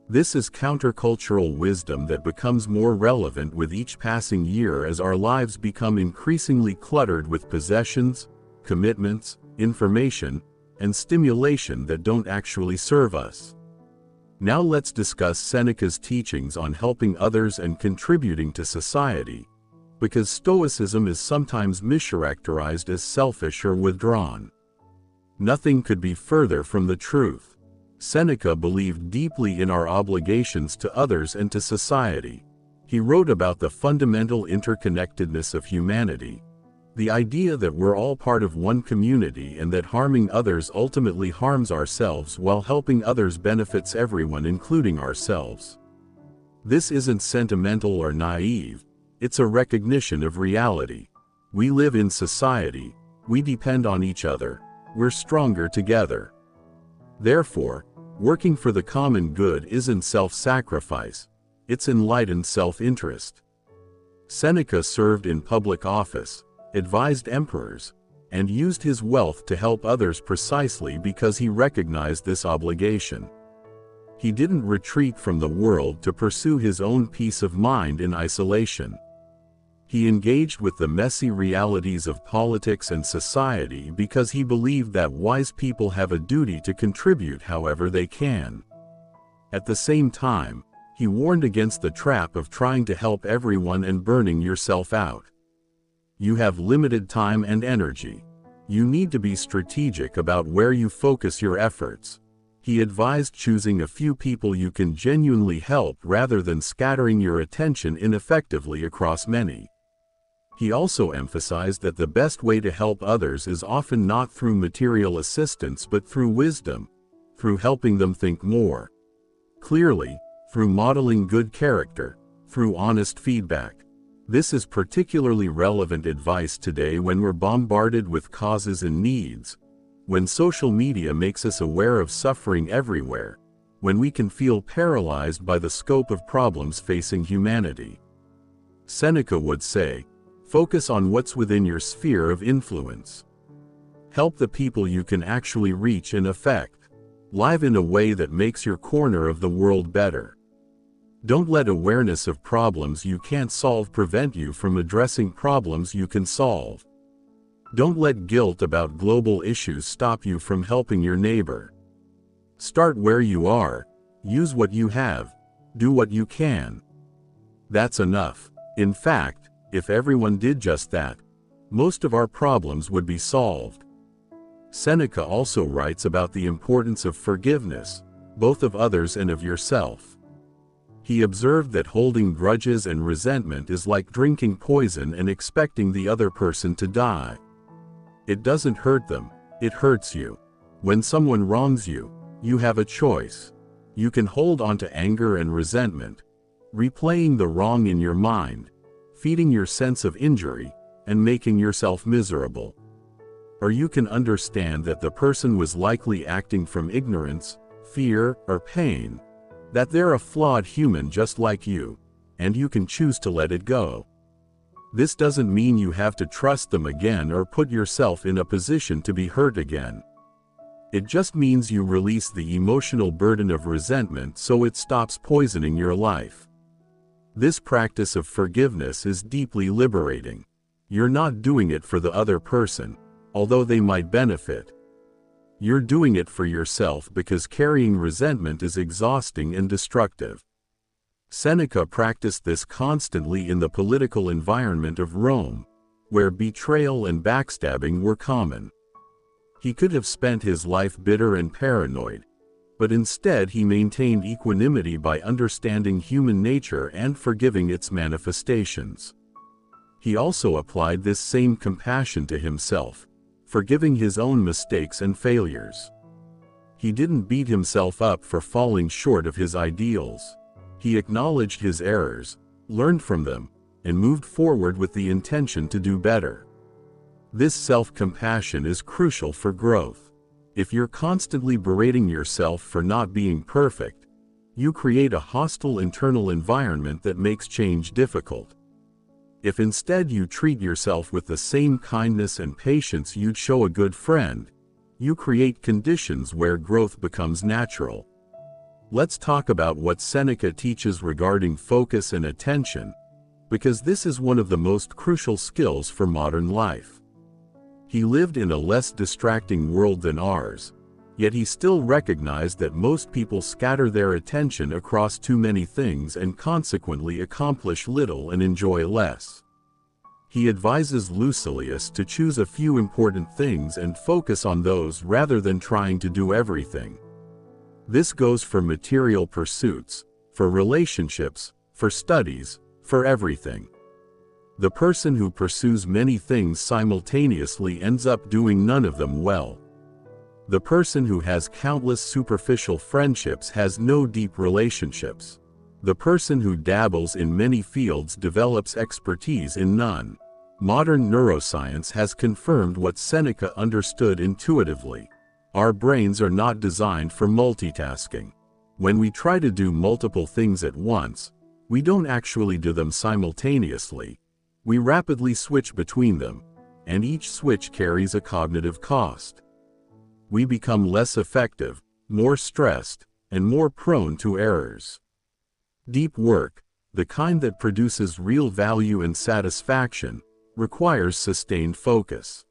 Speaker 1: This is countercultural wisdom that becomes more relevant with each passing year as our lives become increasingly cluttered with possessions, commitments, information, and stimulation that don't actually serve us. Now let's discuss Seneca's teachings on helping others and contributing to society, because Stoicism is sometimes mischaracterized as selfish or withdrawn. Nothing could be further from the truth. Seneca believed deeply in our obligations to others and to society. He wrote about the fundamental interconnectedness of humanity, the idea that we're all part of one community and that harming others ultimately harms ourselves while helping others benefits everyone, including ourselves. This isn't sentimental or naive, it's a recognition of reality. We live in society, we depend on each other, we're stronger together. Therefore, working for the common good isn't self-sacrifice, it's enlightened self-interest. Seneca served in public office, advised emperors, and used his wealth to help others precisely because he recognized this obligation. He didn't retreat from the world to pursue his own peace of mind in isolation. He engaged with the messy realities of politics and society because he believed that wise people have a duty to contribute however they can. At the same time, he warned against the trap of trying to help everyone and burning yourself out. You have limited time and energy. You need to be strategic about where you focus your efforts. He advised choosing a few people you can genuinely help rather than scattering your attention ineffectively across many. He also emphasized that the best way to help others is often not through material assistance but through wisdom, through helping them think more clearly, through modeling good character, through honest feedback. This is particularly relevant advice today when we're bombarded with causes and needs, when social media makes us aware of suffering everywhere, when we can feel paralyzed by the scope of problems facing humanity. Seneca would say, focus on what's within your sphere of influence. Help the people you can actually reach and affect. Live in a way that makes your corner of the world better. Don't let awareness of problems you can't solve prevent you from addressing problems you can solve. Don't let guilt about global issues stop you from helping your neighbor. Start where you are, use what you have, do what you can. That's enough. In fact, if everyone did just that, most of our problems would be solved. Seneca also writes about the importance of forgiveness, both of others and of yourself. He observed that holding grudges and resentment is like drinking poison and expecting the other person to die. It doesn't hurt them, it hurts you. When someone wrongs you, you have a choice. You can hold on to anger and resentment, replaying the wrong in your mind, feeding your sense of injury, and making yourself miserable. Or you can understand that the person was likely acting from ignorance, fear, or pain, that they're a flawed human just like you, and you can choose to let it go. This doesn't mean you have to trust them again or put yourself in a position to be hurt again. It just means you release the emotional burden of resentment so it stops poisoning your life. This practice of forgiveness is deeply liberating. You're not doing it for the other person, although they might benefit. You're doing it for yourself because carrying resentment is exhausting and destructive. Seneca practiced this constantly in the political environment of Rome, where betrayal and backstabbing were common. He could have spent his life bitter and paranoid, but instead he maintained equanimity by understanding human nature and forgiving its manifestations. He also applied this same compassion to himself, forgiving his own mistakes and failures. He didn't beat himself up for falling short of his ideals. He acknowledged his errors, learned from them, and moved forward with the intention to do better. This self-compassion is crucial for growth. If you're constantly berating yourself for not being perfect, you create a hostile internal environment that makes change difficult. If instead you treat yourself with the same kindness and patience you'd show a good friend, you create conditions where growth becomes natural. Let's talk about what Seneca teaches regarding focus and attention, because this is one of the most crucial skills for modern life. He lived in a less distracting world than ours, yet he still recognized that most people scatter their attention across too many things and consequently accomplish little and enjoy less. He advises Lucilius to choose a few important things and focus on those rather than trying to do everything. This goes for material pursuits, for relationships, for studies, for everything. The person who pursues many things simultaneously ends up doing none of them well. The person who has countless superficial friendships has no deep relationships. The person who dabbles in many fields develops expertise in none. Modern neuroscience has confirmed what Seneca understood intuitively. Our brains are not designed for multitasking. When we try to do multiple things at once, we don't actually do them simultaneously. We rapidly switch between them, and each switch carries a cognitive cost. We become less effective, more stressed, and more prone to errors. Deep work, the kind that produces real value and satisfaction, requires sustained focus.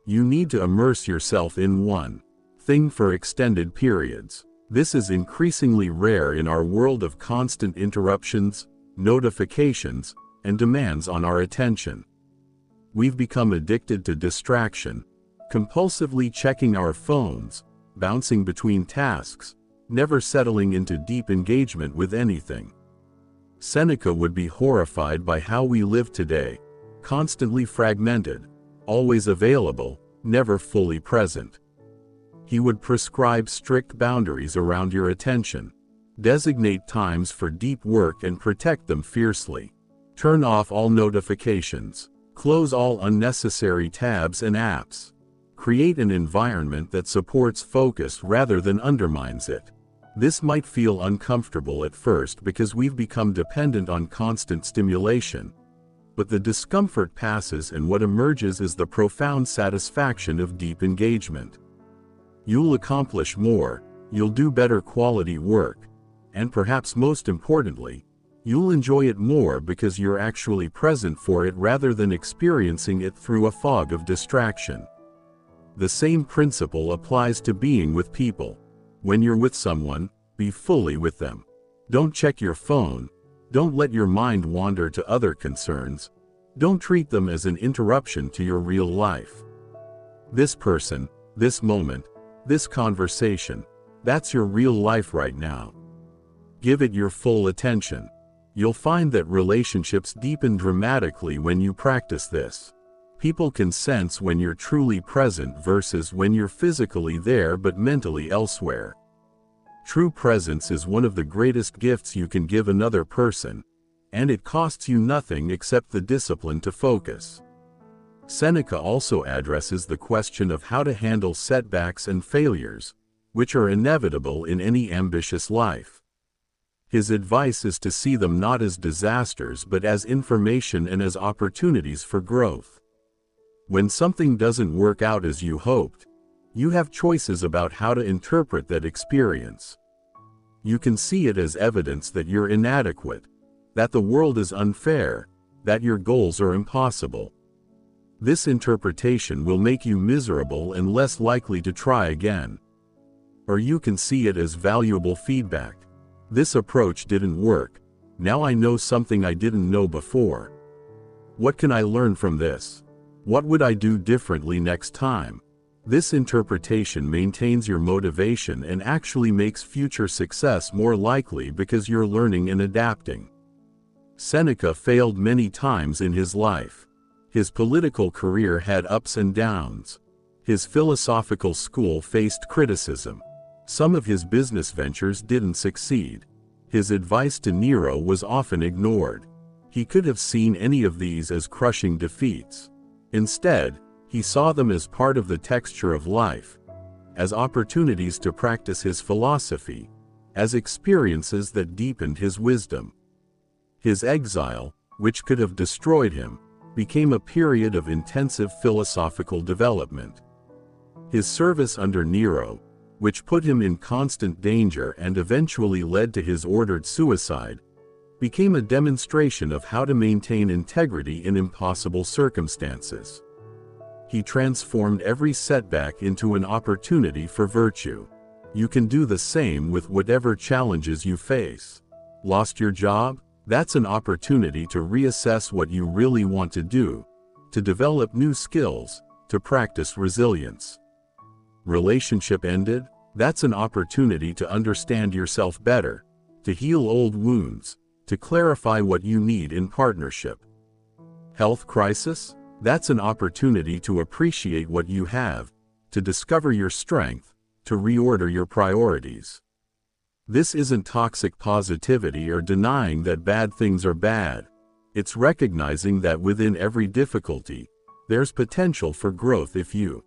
Speaker 1: You need to immerse yourself in one thing for extended periods. This is increasingly rare in our world of constant interruptions, notifications, and demands on our attention. We've become addicted to distraction, compulsively checking our phones, bouncing between tasks, never settling into deep engagement with anything. Seneca would be horrified by how we live today, constantly fragmented, always available, never fully present. He would prescribe strict boundaries around your attention. Designate times for deep work and protect them fiercely. Turn off all notifications. Close all unnecessary tabs and apps. Create an environment that supports focus rather than undermines it. This might feel uncomfortable at first because we've become dependent on constant stimulation. But the discomfort passes and what emerges is the profound satisfaction of deep engagement. You'll accomplish more, you'll do better quality work, and perhaps most importantly, you'll enjoy it more because you're actually present for it rather than experiencing it through a fog of distraction. The same principle applies to being with people. When you're with someone, be fully with them. Don't check your phone. Don't let your mind wander to other concerns. Don't treat them as an interruption to your real life. This person, this moment, this conversation, that's your real life right now. Give it your full attention. You'll find that relationships deepen dramatically when you practice this. People can sense when you're truly present versus when you're physically there but mentally elsewhere. True presence is one of the greatest gifts you can give another person, and it costs you nothing except the discipline to focus. Seneca also addresses the question of how to handle setbacks and failures, which are inevitable in any ambitious life. His advice is to see them not as disasters but as information and as opportunities for growth. When something doesn't work out as you hoped, you have choices about how to interpret that experience. You can see it as evidence that you're inadequate, that the world is unfair, that your goals are impossible. This interpretation will make you miserable and less likely to try again. Or you can see it as valuable feedback. This approach didn't work. Now I know something I didn't know before. What can I learn from this? What would I do differently next time? This interpretation maintains your motivation and actually makes future success more likely because you're learning and adapting. Seneca failed many times in his life. His political career had ups and downs. His philosophical school faced criticism. Some of his business ventures didn't succeed. His advice to Nero was often ignored. He could have seen any of these as crushing defeats. Instead, he saw them as part of the texture of life, as opportunities to practice his philosophy, as experiences that deepened his wisdom. His exile, which could have destroyed him, became a period of intensive philosophical development. His service under Nero, which put him in constant danger and eventually led to his ordered suicide, became a demonstration of how to maintain integrity in impossible circumstances. He transformed every setback into an opportunity for virtue. You can do the same with whatever challenges you face. Lost your job? That's an opportunity to reassess what you really want to do, to develop new skills, to practice resilience. Relationship ended? That's an opportunity to understand yourself better, to heal old wounds, to clarify what you need in partnership. Health crisis? That's an opportunity to appreciate what you have, to discover your strength, to reorder your priorities. This isn't toxic positivity or denying that bad things are bad. It's recognizing that within every difficulty, there's potential for growth if you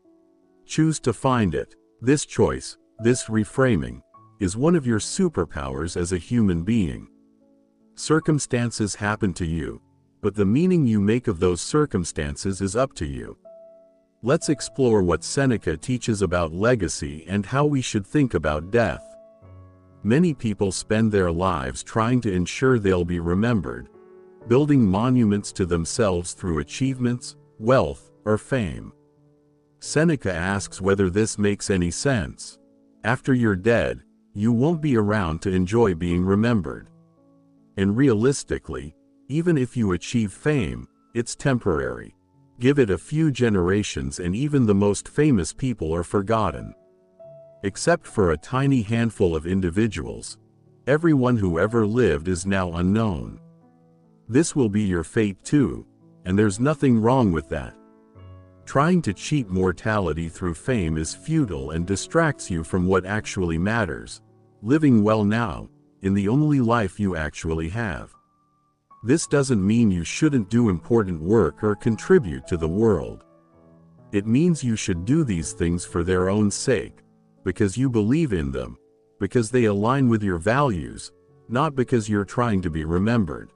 Speaker 1: choose to find it. This choice, this reframing, is one of your superpowers as a human being. Circumstances happen to you, but the meaning you make of those circumstances is up to you. Let's explore what Seneca teaches about legacy and how we should think about death. Many people spend their lives trying to ensure they'll be remembered, building monuments to themselves through achievements, wealth, or fame. Seneca asks whether this makes any sense. After you're dead, you won't be around to enjoy being remembered. And realistically, even if you achieve fame, it's temporary. Give it a few generations and even the most famous people are forgotten. Except for a tiny handful of individuals, everyone who ever lived is now unknown. This will be your fate too, and there's nothing wrong with that. Trying to cheat mortality through fame is futile and distracts you from what actually matters, living well now, in the only life you actually have. This doesn't mean you shouldn't do important work or contribute to the world. It means you should do these things for their own sake, because you believe in them, because they align with your values, not because you're trying to be remembered.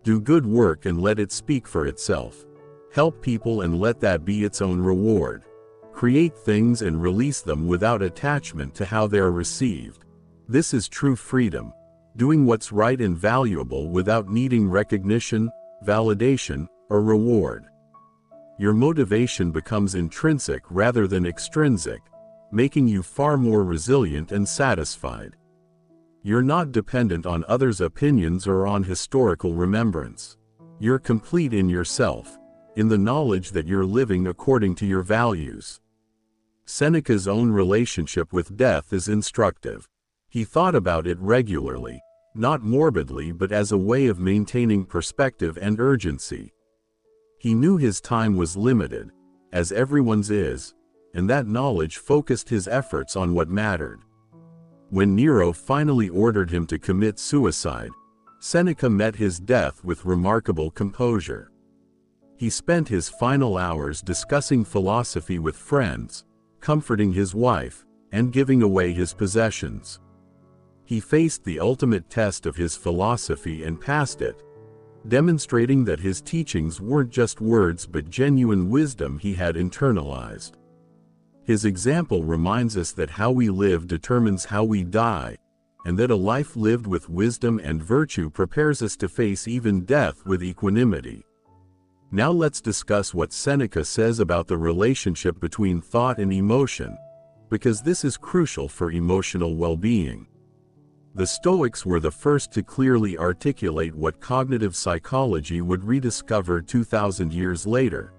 Speaker 1: Do good work and let it speak for itself. Help people and let that be its own reward. Create things and release them without attachment to how they are received. This is true freedom, doing what's right and valuable without needing recognition, validation, or reward. Your motivation becomes intrinsic rather than extrinsic, making you far more resilient and satisfied. You're not dependent on others' opinions or on historical remembrance. You're complete in yourself, in the knowledge that you're living according to your values. Seneca's own relationship with death is instructive. He thought about it regularly, not morbidly but as a way of maintaining perspective and urgency. He knew his time was limited, as everyone's is, and that knowledge focused his efforts on what mattered. When Nero finally ordered him to commit suicide, Seneca met his death with remarkable composure. He spent his final hours discussing philosophy with friends, comforting his wife, and giving away his possessions. He faced the ultimate test of his philosophy and passed it, demonstrating that his teachings weren't just words but genuine wisdom he had internalized. His example reminds us that how we live determines how we die, and that a life lived with wisdom and virtue prepares us to face even death with equanimity. Now let's discuss what Seneca says about the relationship between thought and emotion, because this is crucial for emotional well-being. The Stoics were the first to clearly articulate what cognitive psychology would rediscover 2,000 years later: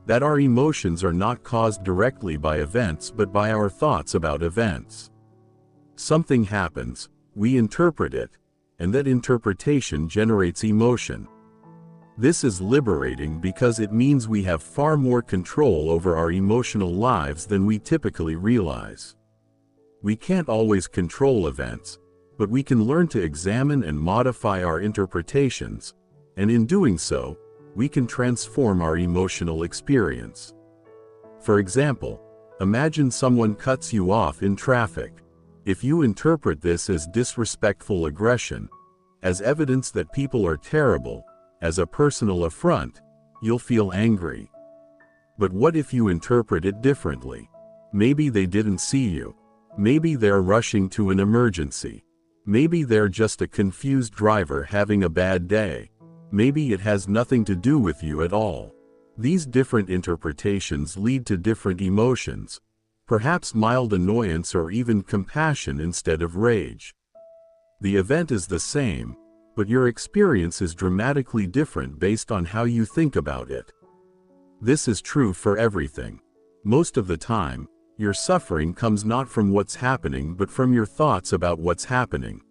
Speaker 1: that our emotions are not caused directly by events but by our thoughts about events. Something happens, we interpret it, and that interpretation generates emotion. This is liberating because it means we have far more control over our emotional lives than we typically realize. We can't always control events, but we can learn to examine and modify our interpretations, and in doing so, we can transform our emotional experience. For example, imagine someone cuts you off in traffic. If you interpret this as disrespectful aggression, as evidence that people are terrible, as a personal affront, you'll feel angry. But what if you interpret it differently? Maybe they didn't see you. Maybe they're rushing to an emergency. Maybe they're just a confused driver having a bad day. Maybe it has nothing to do with you at all. These different interpretations lead to different emotions, perhaps mild annoyance or even compassion instead of rage. The event is the same, but your experience is dramatically different based on how you think about it. This is true for everything. Most of the time, your suffering comes not from what's happening but from your thoughts about what's happening.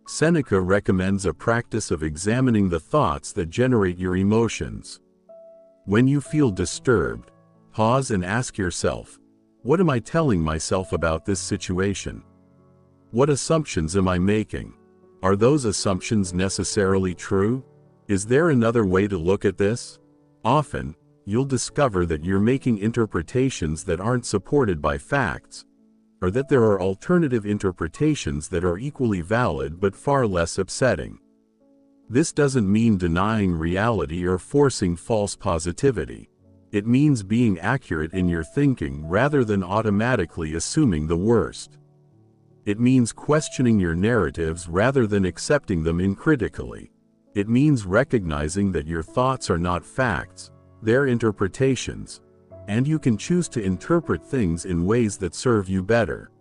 Speaker 1: Seneca recommends a practice of examining the thoughts that generate your emotions. When you feel disturbed, pause and ask yourself, what am I telling myself about this situation? What assumptions am I making? Are those assumptions necessarily true? Is there another way to look at this? Often, you'll discover that you're making interpretations that aren't supported by facts, or that there are alternative interpretations that are equally valid but far less upsetting. This doesn't mean denying reality or forcing false positivity. It means being accurate in your thinking rather than automatically assuming the worst. It means questioning your narratives rather than accepting them uncritically. It means recognizing that your thoughts are not facts, they're interpretations, and you can choose to interpret things in ways that serve you better.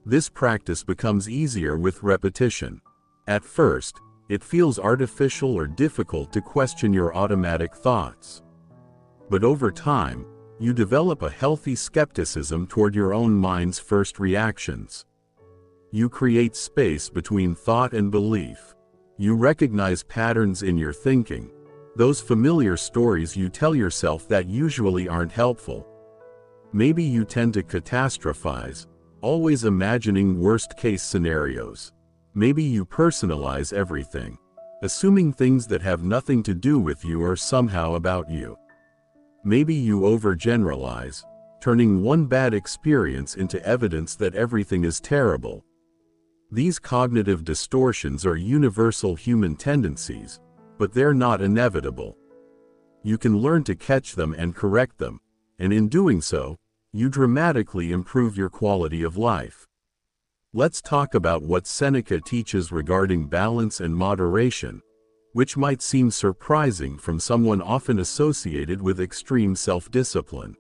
Speaker 1: This practice becomes easier with repetition. At first, it feels artificial or difficult to question your automatic thoughts. But over time, you develop a healthy skepticism toward your own mind's first reactions. You create space between thought and belief. You recognize patterns in your thinking, those familiar stories you tell yourself that usually aren't helpful. Maybe you tend to catastrophize, always imagining worst-case scenarios. Maybe you personalize everything, assuming things that have nothing to do with you are somehow about you. Maybe you overgeneralize, turning one bad experience into evidence that everything is terrible. These cognitive distortions are universal human tendencies, but they're not inevitable. You can learn to catch them and correct them, and in doing so, you dramatically improve your quality of life. Let's talk about what Seneca teaches regarding balance and moderation, which might seem surprising from someone often associated with extreme self-discipline.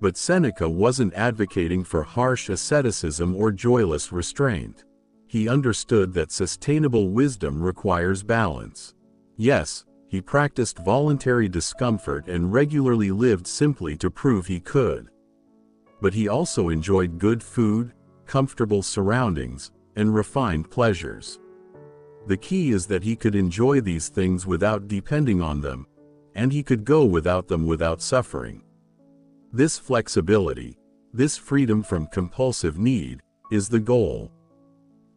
Speaker 1: But Seneca wasn't advocating for harsh asceticism or joyless restraint. He understood that sustainable wisdom requires balance. Yes, he practiced voluntary discomfort and regularly lived simply to prove he could. But he also enjoyed good food, comfortable surroundings, and refined pleasures. The key is that he could enjoy these things without depending on them, and he could go without them without suffering. This flexibility, this freedom from compulsive need, is the goal.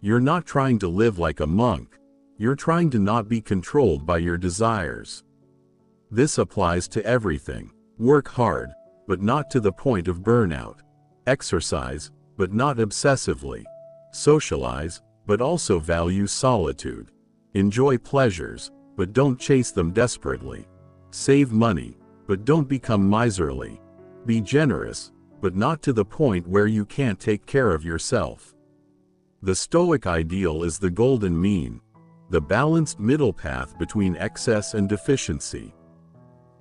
Speaker 1: You're not trying to live like a monk, you're trying to not be controlled by your desires. This applies to everything. Work hard, but not to the point of burnout. Exercise, but not obsessively. Socialize, but also value solitude. Enjoy pleasures, but don't chase them desperately. Save money, but don't become miserly. Be generous, but not to the point where you can't take care of yourself. The Stoic ideal is the golden mean, the balanced middle path between excess and deficiency.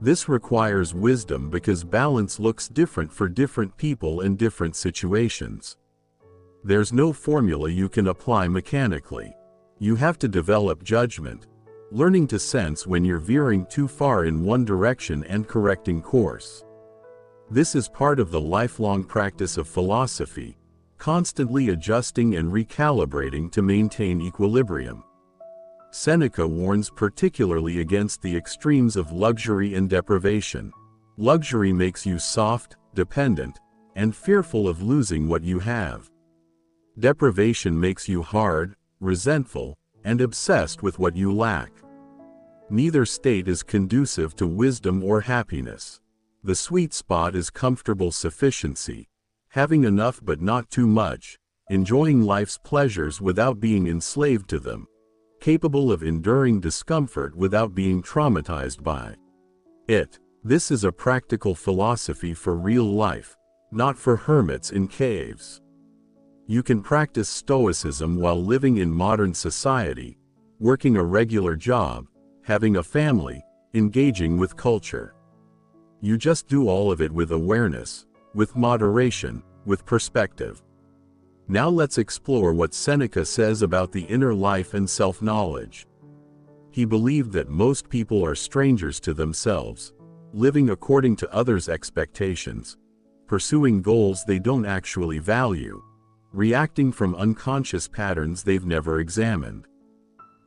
Speaker 1: This requires wisdom because balance looks different for different people in different situations. There's no formula you can apply mechanically. You have to develop judgment, learning to sense when you're veering too far in one direction and correcting course. This is part of the lifelong practice of philosophy, constantly adjusting and recalibrating to maintain equilibrium. Seneca warns particularly against the extremes of luxury and deprivation. Luxury makes you soft, dependent, and fearful of losing what you have. Deprivation makes you hard, resentful, and obsessed with what you lack. Neither state is conducive to wisdom or happiness. The sweet spot is comfortable sufficiency, having enough but not too much, enjoying life's pleasures without being enslaved to them, capable of enduring discomfort without being traumatized by it. This is a practical philosophy for real life, not for hermits in caves. You can practice Stoicism while living in modern society, working a regular job, having a family, engaging with culture. You just do all of it with awareness, with moderation, with perspective. Now let's explore what Seneca says about the inner life and self-knowledge. He believed that most people are strangers to themselves, living according to others' expectations, pursuing goals they don't actually value, reacting from unconscious patterns they've never examined.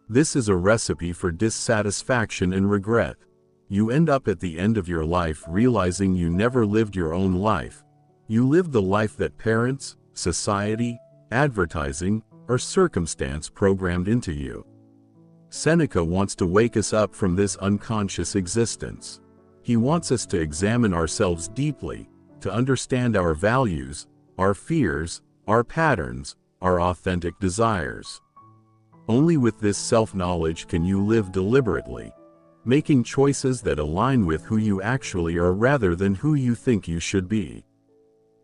Speaker 1: This is a recipe for dissatisfaction and regret. You end up at the end of your life realizing you never lived your own life. You lived the life that parents, society, advertising, or circumstance programmed into you. Seneca wants to wake us up from this unconscious existence. He wants us to examine ourselves deeply, to understand our values, our fears, our patterns, our authentic desires. Only with this self-knowledge can you live deliberately, making choices that align with who you actually are rather than who you think you should be.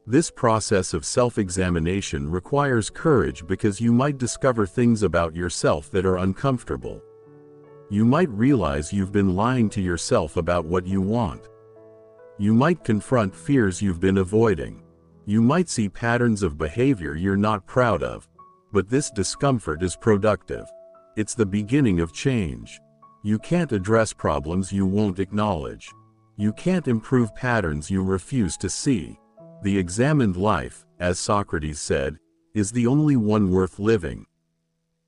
Speaker 1: This process of self-examination requires courage because you might discover things about yourself that are uncomfortable. You might realize you've been lying to yourself about what you want. You might confront fears you've been avoiding. You might see patterns of behavior you're not proud of, but this discomfort is productive. It's the beginning of change. You can't address problems you won't acknowledge. You can't improve patterns you refuse to see. The examined life, as Socrates said, is the only one worth living.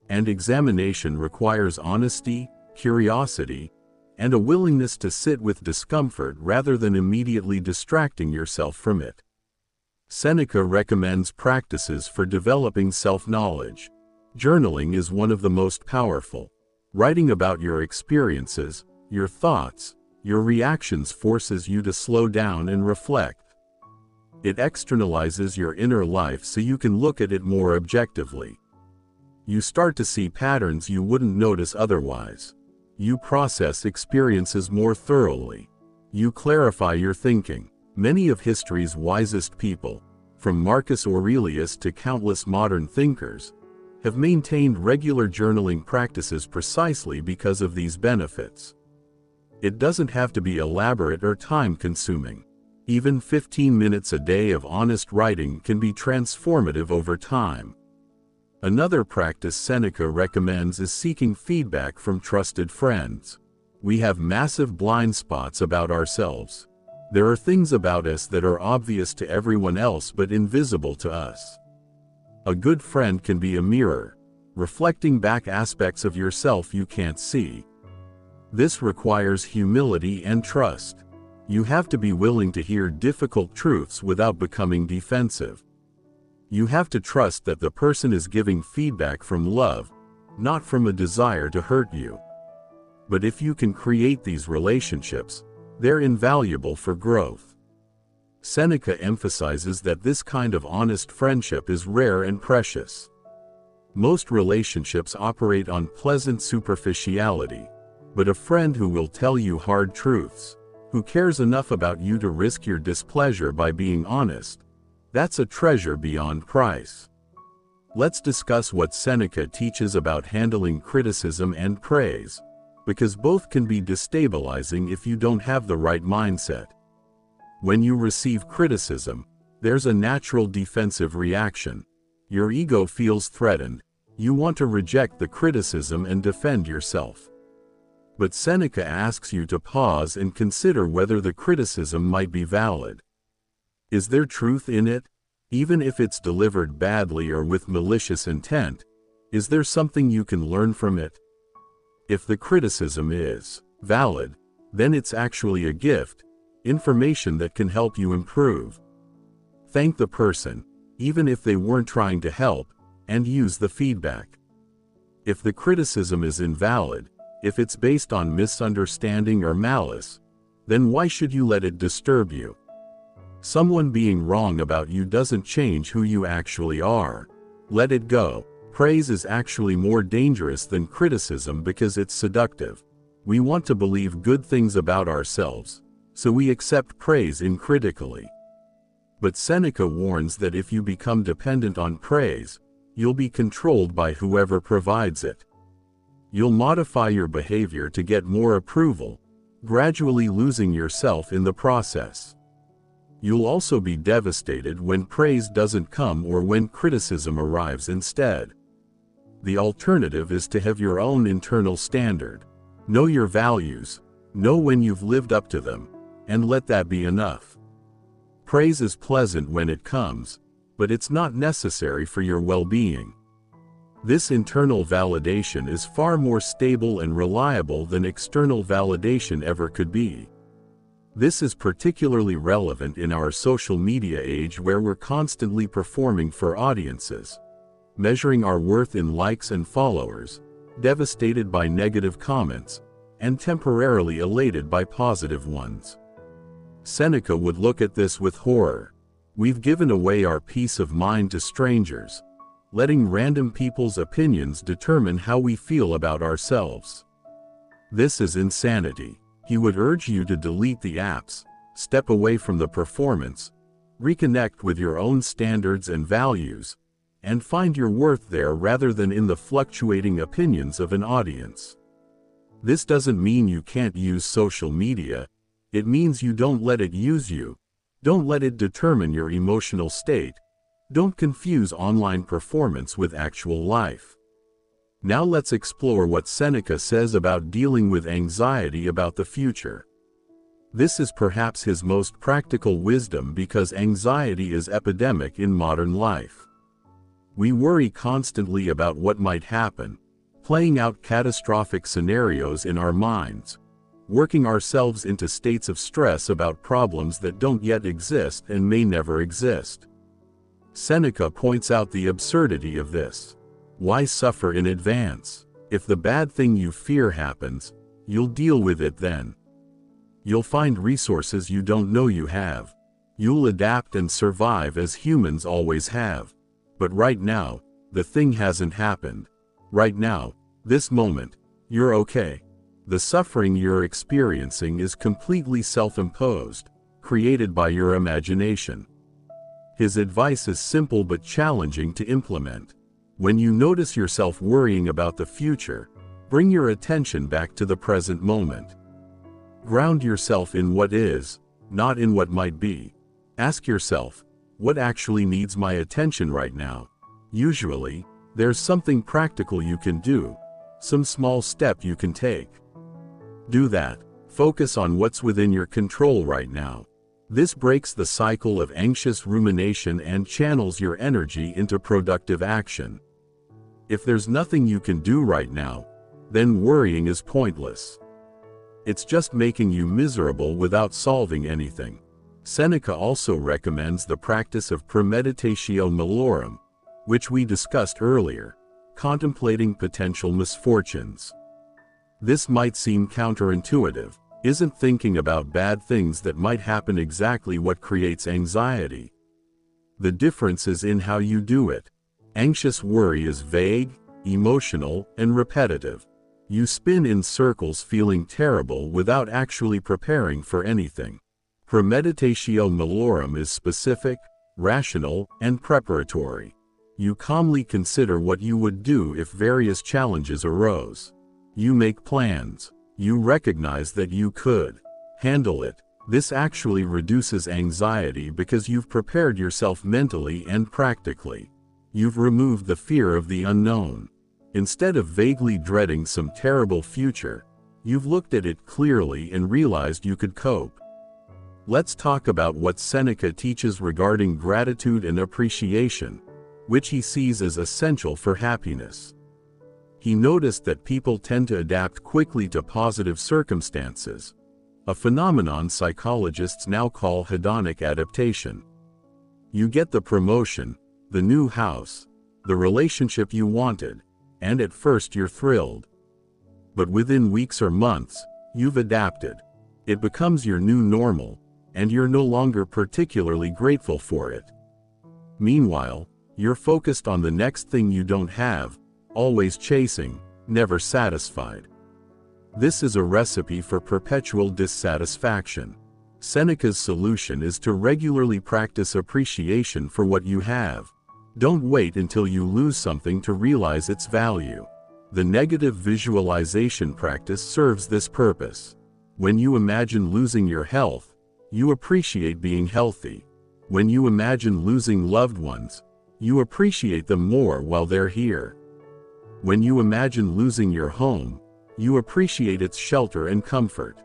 Speaker 1: And examination requires honesty, curiosity, and a willingness to sit with discomfort rather than immediately distracting yourself from it. Seneca recommends practices for developing self-knowledge. Journaling is one of the most powerful. Writing about your experiences, your thoughts, your reactions forces you to slow down and reflect. It externalizes your inner life so you can look at it more objectively. You start to see patterns you wouldn't notice otherwise. You process experiences more thoroughly. You clarify your thinking. Many of history's wisest people, from Marcus Aurelius to countless modern thinkers, have maintained regular journaling practices precisely because of these benefits. It doesn't have to be elaborate or time-consuming. Even 15 minutes a day of honest writing can be transformative over time. Another practice Seneca recommends is seeking feedback from trusted friends. We have massive blind spots about ourselves. There are things about us that are obvious to everyone else but invisible to us. A good friend can be a mirror, reflecting back aspects of yourself you can't see. This requires humility and trust. You have to be willing to hear difficult truths without becoming defensive. You have to trust that the person is giving feedback from love, not from a desire to hurt you. But if you can create these relationships, they're invaluable for growth. Seneca emphasizes that this kind of honest friendship is rare and precious. Most relationships operate on pleasant superficiality, but a friend who will tell you hard truths, who cares enough about you to risk your displeasure by being honest, that's a treasure beyond price. Let's discuss what Seneca teaches about handling criticism and praise, because both can be destabilizing if you don't have the right mindset. When you receive criticism, there's a natural defensive reaction. Your ego feels threatened. You want to reject the criticism and defend yourself. But Seneca asks you to pause and consider whether the criticism might be valid. Is there truth in it? Even if it's delivered badly or with malicious intent, is there something you can learn from it? If the criticism is valid, then it's actually a gift, information that can help you improve. Thank the person, even if they weren't trying to help, and use the feedback. If the criticism is invalid, if it's based on misunderstanding or malice, then why should you let it disturb you? Someone being wrong about you doesn't change who you actually are. Let it go. Praise is actually more dangerous than criticism because it's seductive. We want to believe good things about ourselves, so we accept praise uncritically. But Seneca warns that if you become dependent on praise, you'll be controlled by whoever provides it. You'll modify your behavior to get more approval, gradually losing yourself in the process. You'll also be devastated when praise doesn't come or when criticism arrives instead. The alternative is to have your own internal standard. Know your values, know when you've lived up to them, and let that be enough. Praise is pleasant when it comes, but it's not necessary for your well-being. This internal validation is far more stable and reliable than external validation ever could be. This is particularly relevant in our social media age where we're constantly performing for audiences, measuring our worth in likes and followers, devastated by negative comments, and temporarily elated by positive ones. Seneca would look at this with horror. We've given away our peace of mind to strangers, letting random people's opinions determine how we feel about ourselves. This is insanity. He would urge you to delete the apps, step away from the performance, reconnect with your own standards and values, and find your worth there rather than in the fluctuating opinions of an audience. This doesn't mean you can't use social media. It means you don't let it use you. Don't let it determine your emotional state. Don't confuse online performance with actual life. Now let's explore what Seneca says about dealing with anxiety about the future. This is perhaps his most practical wisdom because anxiety is epidemic in modern life. We worry constantly about what might happen, playing out catastrophic scenarios in our minds, working ourselves into states of stress about problems that don't yet exist and may never exist. Seneca points out the absurdity of this. Why suffer in advance? If the bad thing you fear happens, you'll deal with it then. You'll find resources you don't know you have. You'll adapt and survive as humans always have. But right now, the thing hasn't happened. Right now, this moment, you're okay. The suffering you're experiencing is completely self-imposed, created by your imagination. His advice is simple but challenging to implement. When you notice yourself worrying about the future, bring your attention back to the present moment. Ground yourself in what is, not in what might be. Ask yourself, what actually needs my attention right now? Usually, there's something practical you can do, some small step you can take. Do that. Focus on what's within your control right now. This breaks the cycle of anxious rumination and channels your energy into productive action. If there's nothing you can do right now, then worrying is pointless. It's just making you miserable without solving anything. Seneca also recommends the practice of premeditatio malorum, which we discussed earlier, contemplating potential misfortunes. This might seem counterintuitive. Isn't thinking about bad things that might happen exactly what creates anxiety? The difference is in how you do it. Anxious worry is vague, emotional, and repetitive. You spin in circles feeling terrible without actually preparing for anything. Premeditatio malorum is specific, rational, and preparatory. You calmly consider what you would do if various challenges arose. You make plans. You recognize that you could handle it. This actually reduces anxiety because you've prepared yourself mentally and practically. You've removed the fear of the unknown. Instead of vaguely dreading some terrible future, you've looked at it clearly and realized you could cope. Let's talk about what Seneca teaches regarding gratitude and appreciation, which he sees as essential for happiness. He noticed that people tend to adapt quickly to positive circumstances, a phenomenon psychologists now call hedonic adaptation. You get the promotion, the new house, the relationship you wanted, and at first you're thrilled. But within weeks or months, you've adapted. It becomes your new normal, and you're no longer particularly grateful for it. Meanwhile, you're focused on the next thing you don't have, always chasing, never satisfied. This is a recipe for perpetual dissatisfaction. Seneca's solution is to regularly practice appreciation for what you have. Don't wait until you lose something to realize its value. The negative visualization practice serves this purpose. When you imagine losing your health, you appreciate being healthy. When you imagine losing loved ones, you appreciate them more while they're here. When you imagine losing your home, you appreciate its shelter and comfort.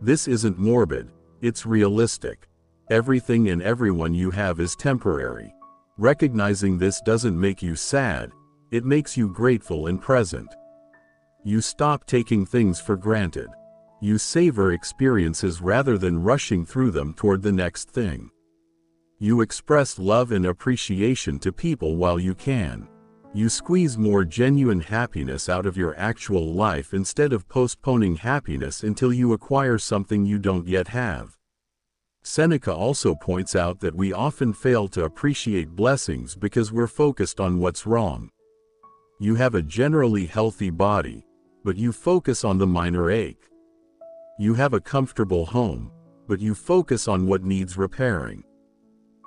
Speaker 1: This isn't morbid, it's realistic. Everything and everyone you have is temporary. Recognizing this doesn't make you sad, it makes you grateful and present. You stop taking things for granted. You savor experiences rather than rushing through them toward the next thing. You express love and appreciation to people while you can. You squeeze more genuine happiness out of your actual life instead of postponing happiness until you acquire something you don't yet have. Seneca also points out that we often fail to appreciate blessings because we're focused on what's wrong. You have a generally healthy body, but you focus on the minor ache. You have a comfortable home, but you focus on what needs repairing.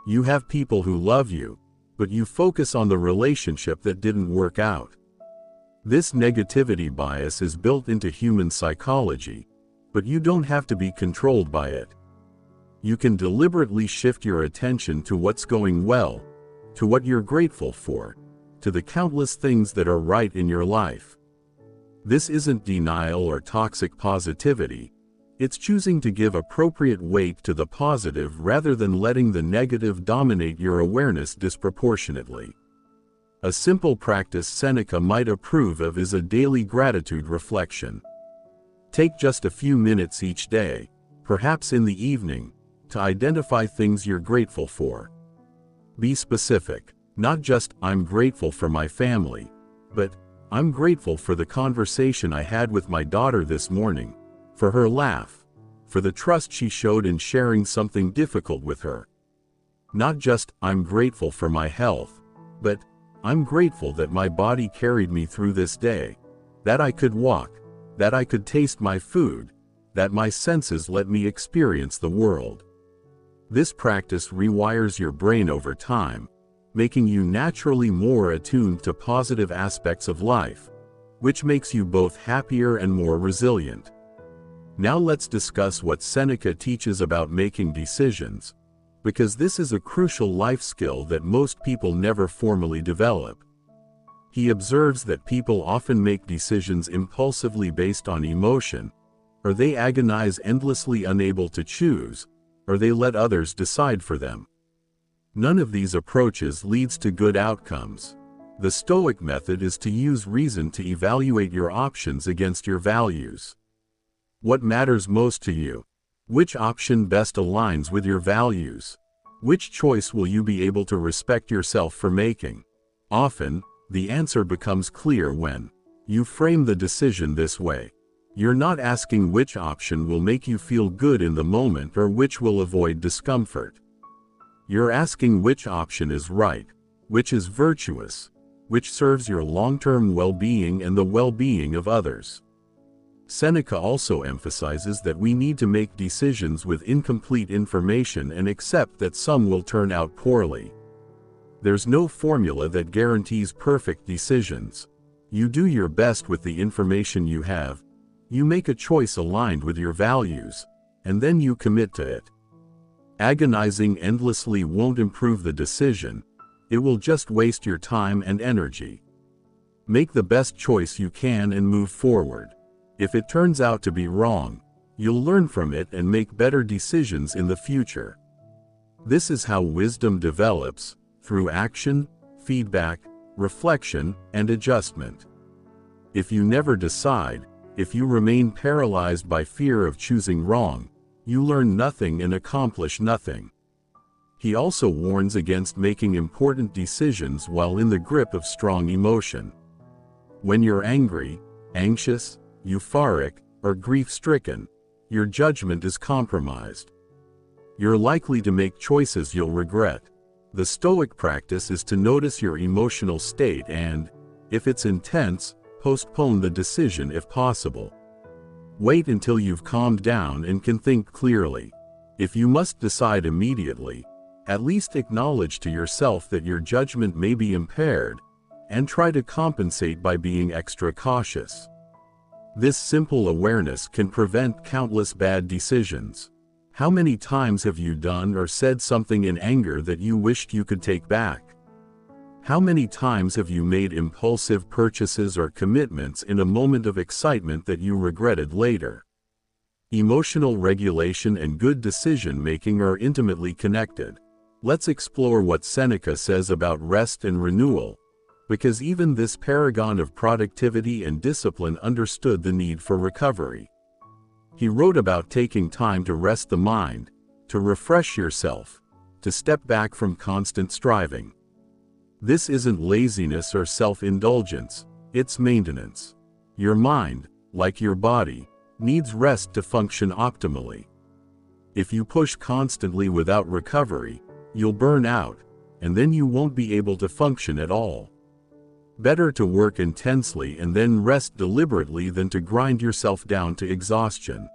Speaker 1: You have people who love you, but you focus on the relationship that didn't work out. This negativity bias is built into human psychology, but you don't have to be controlled by it. You can deliberately shift your attention to what's going well, to what you're grateful for, to the countless things that are right in your life. This isn't denial or toxic positivity. It's choosing to give appropriate weight to the positive rather than letting the negative dominate your awareness disproportionately. A simple practice Seneca might approve of is a daily gratitude reflection. Take just a few minutes each day, perhaps in the evening, to identify things you're grateful for. Be specific, not just, "I'm grateful for my family," but, "I'm grateful for the conversation I had with my daughter this morning, for her laugh, for the trust she showed in sharing something difficult with her." Not just, "I'm grateful for my health," but, "I'm grateful that my body carried me through this day, that I could walk, that I could taste my food, that my senses let me experience the world." This practice rewires your brain over time, making you naturally more attuned to positive aspects of life, which makes you both happier and more resilient. Now let's discuss what Seneca teaches about making decisions, because this is a crucial life skill that most people never formally develop. He observes that people often make decisions impulsively based on emotion, or they agonize endlessly unable to choose, or they let others decide for them. None of these approaches leads to good outcomes. The Stoic method is to use reason to evaluate your options against your values. What matters most to you? Which option best aligns with your values? Which choice will you be able to respect yourself for making? Often, the answer becomes clear when you frame the decision this way. You're not asking which option will make you feel good in the moment or which will avoid discomfort. You're asking which option is right, which is virtuous, which serves your long-term well-being and the well-being of others. Seneca also emphasizes that we need to make decisions with incomplete information and accept that some will turn out poorly. There's no formula that guarantees perfect decisions. You do your best with the information you have, you make a choice aligned with your values, and then you commit to it. Agonizing endlessly won't improve the decision, it will just waste your time and energy. Make the best choice you can and move forward. If it turns out to be wrong, you'll learn from it and make better decisions in the future. This is how wisdom develops, through action, feedback, reflection, and adjustment. If you never decide, if you remain paralyzed by fear of choosing wrong, you learn nothing and accomplish nothing. He also warns against making important decisions while in the grip of strong emotion. When you're angry, anxious, euphoric, or grief-stricken, your judgment is compromised. You're likely to make choices you'll regret. The Stoic practice is to notice your emotional state and, if it's intense, postpone the decision if possible. Wait until you've calmed down and can think clearly. If you must decide immediately, at least acknowledge to yourself that your judgment may be impaired, and try to compensate by being extra cautious. This simple awareness can prevent countless bad decisions. How many times have you done or said something in anger that you wished you could take back? How many times have you made impulsive purchases or commitments in a moment of excitement that you regretted later? Emotional regulation and good decision-making are intimately connected. Let's explore what Seneca says about rest and renewal, because even this paragon of productivity and discipline understood the need for recovery. He wrote about taking time to rest the mind, to refresh yourself, to step back from constant striving. This isn't laziness or self-indulgence, it's maintenance. Your mind, like your body, needs rest to function optimally. If you push constantly without recovery, you'll burn out, and then you won't be able to function at all. Better to work intensely and then rest deliberately than to grind yourself down to exhaustion.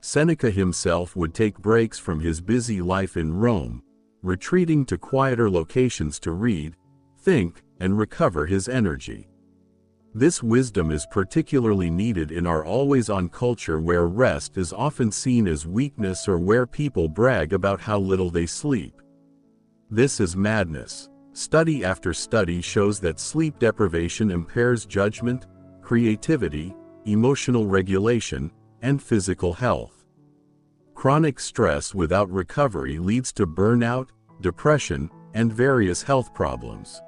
Speaker 1: Seneca himself would take breaks from his busy life in Rome, retreating to quieter locations to read, think, and recover his energy. This wisdom is particularly needed in our always-on culture where rest is often seen as weakness or where people brag about how little they sleep. This is madness. Study after study shows that sleep deprivation impairs judgment, creativity, emotional regulation, and physical health. Chronic stress without recovery leads to burnout, depression, and various health problems.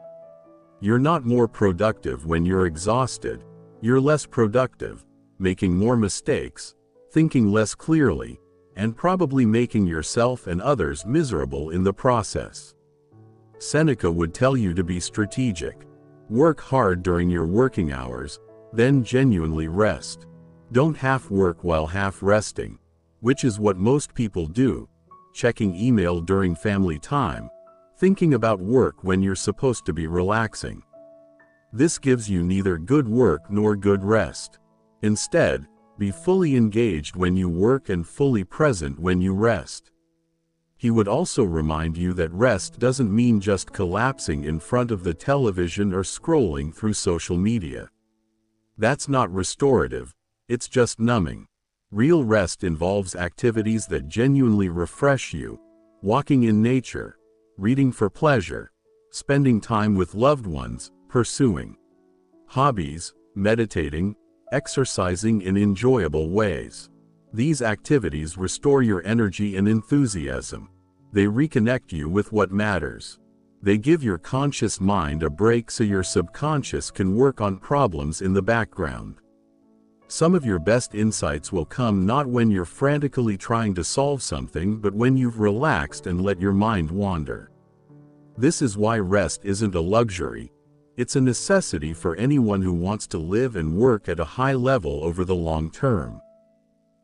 Speaker 1: You're not more productive when you're exhausted, you're less productive, making more mistakes, thinking less clearly, and probably making yourself and others miserable in the process. Seneca would tell you to be strategic. Work hard during your working hours, then genuinely rest. Don't half work while half resting, which is what most people do, checking email during family time, thinking about work when you're supposed to be relaxing. This gives you neither good work nor good rest. Instead, be fully engaged when you work and fully present when you rest. He would also remind you that rest doesn't mean just collapsing in front of the television or scrolling through social media. That's not restorative, it's just numbing. Real rest involves activities that genuinely refresh you, walking in nature, reading for pleasure, spending time with loved ones, pursuing hobbies, meditating, exercising in enjoyable ways. These activities restore your energy and enthusiasm. They reconnect you with what matters. They give your conscious mind a break so your subconscious can work on problems in the background. Some of your best insights will come not when you're frantically trying to solve something, but when you've relaxed and let your mind wander. This is why rest isn't a luxury. It's a necessity for anyone who wants to live and work at a high level over the long term.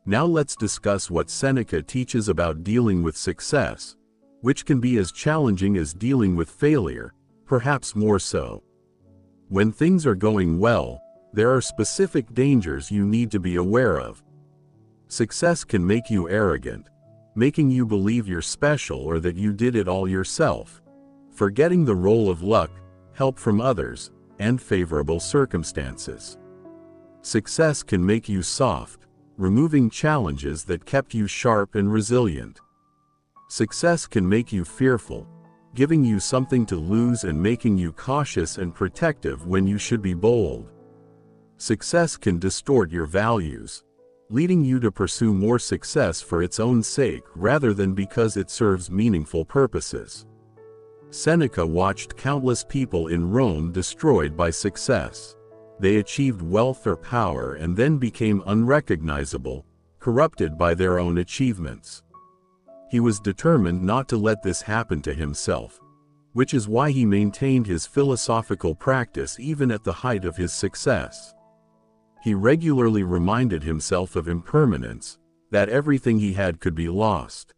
Speaker 1: Now let's discuss what Seneca teaches about dealing with success, which can be as challenging as dealing with failure, perhaps more so. When things are going well, there are specific dangers you need to be aware of. Success can make you arrogant, making you believe you're special or that you did it all yourself, forgetting the role of luck, help from others, and favorable circumstances. Success can make you soft, removing challenges that kept you sharp and resilient. Success can make you fearful, giving you something to lose and making you cautious and protective when you should be bold. Success can distort your values, leading you to pursue more success for its own sake rather than because it serves meaningful purposes. Seneca watched countless people in Rome destroyed by success. They achieved wealth or power and then became unrecognizable, corrupted by their own achievements. He was determined not to let this happen to himself, which is why he maintained his philosophical practice even at the height of his success. He regularly reminded himself of impermanence, that everything he had could be lost.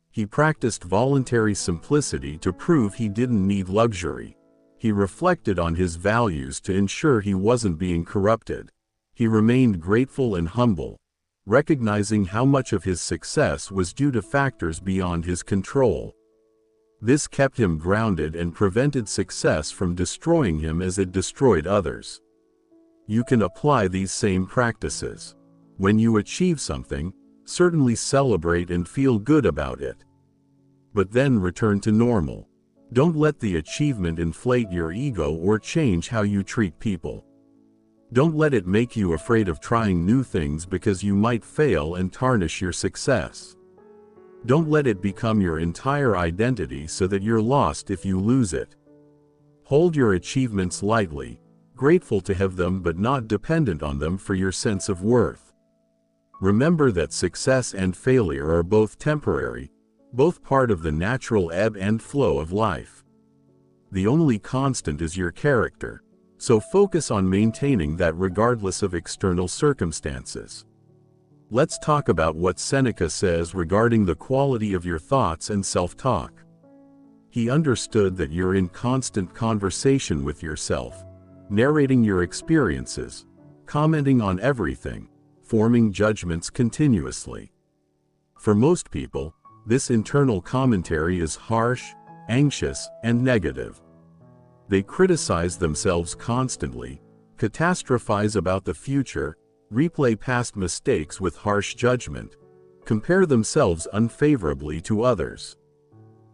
Speaker 1: He practiced voluntary simplicity to prove he didn't need luxury. He reflected on his values to ensure he wasn't being corrupted. He remained grateful and humble, recognizing how much of his success was due to factors beyond his control. This kept him grounded and prevented success from destroying him as it destroyed others. You can apply these same practices. When you achieve something, certainly celebrate and feel good about it. But then return to normal. Don't let the achievement inflate your ego or change how you treat people. Don't let it make you afraid of trying new things because you might fail and tarnish your success. Don't let it become your entire identity so that you're lost if you lose it. Hold your achievements lightly, grateful to have them but not dependent on them for your sense of worth. Remember that success and failure are both temporary, both part of the natural ebb and flow of life. The only constant is your character, so focus on maintaining that regardless of external circumstances. Let's talk about what Seneca says regarding the quality of your thoughts and self-talk. He understood that you're in constant conversation with yourself, narrating your experiences, commenting on everything, forming judgments continuously. For most people, this internal commentary is harsh, anxious, and negative. They criticize themselves constantly, catastrophize about the future, replay past mistakes with harsh judgment, compare themselves unfavorably to others.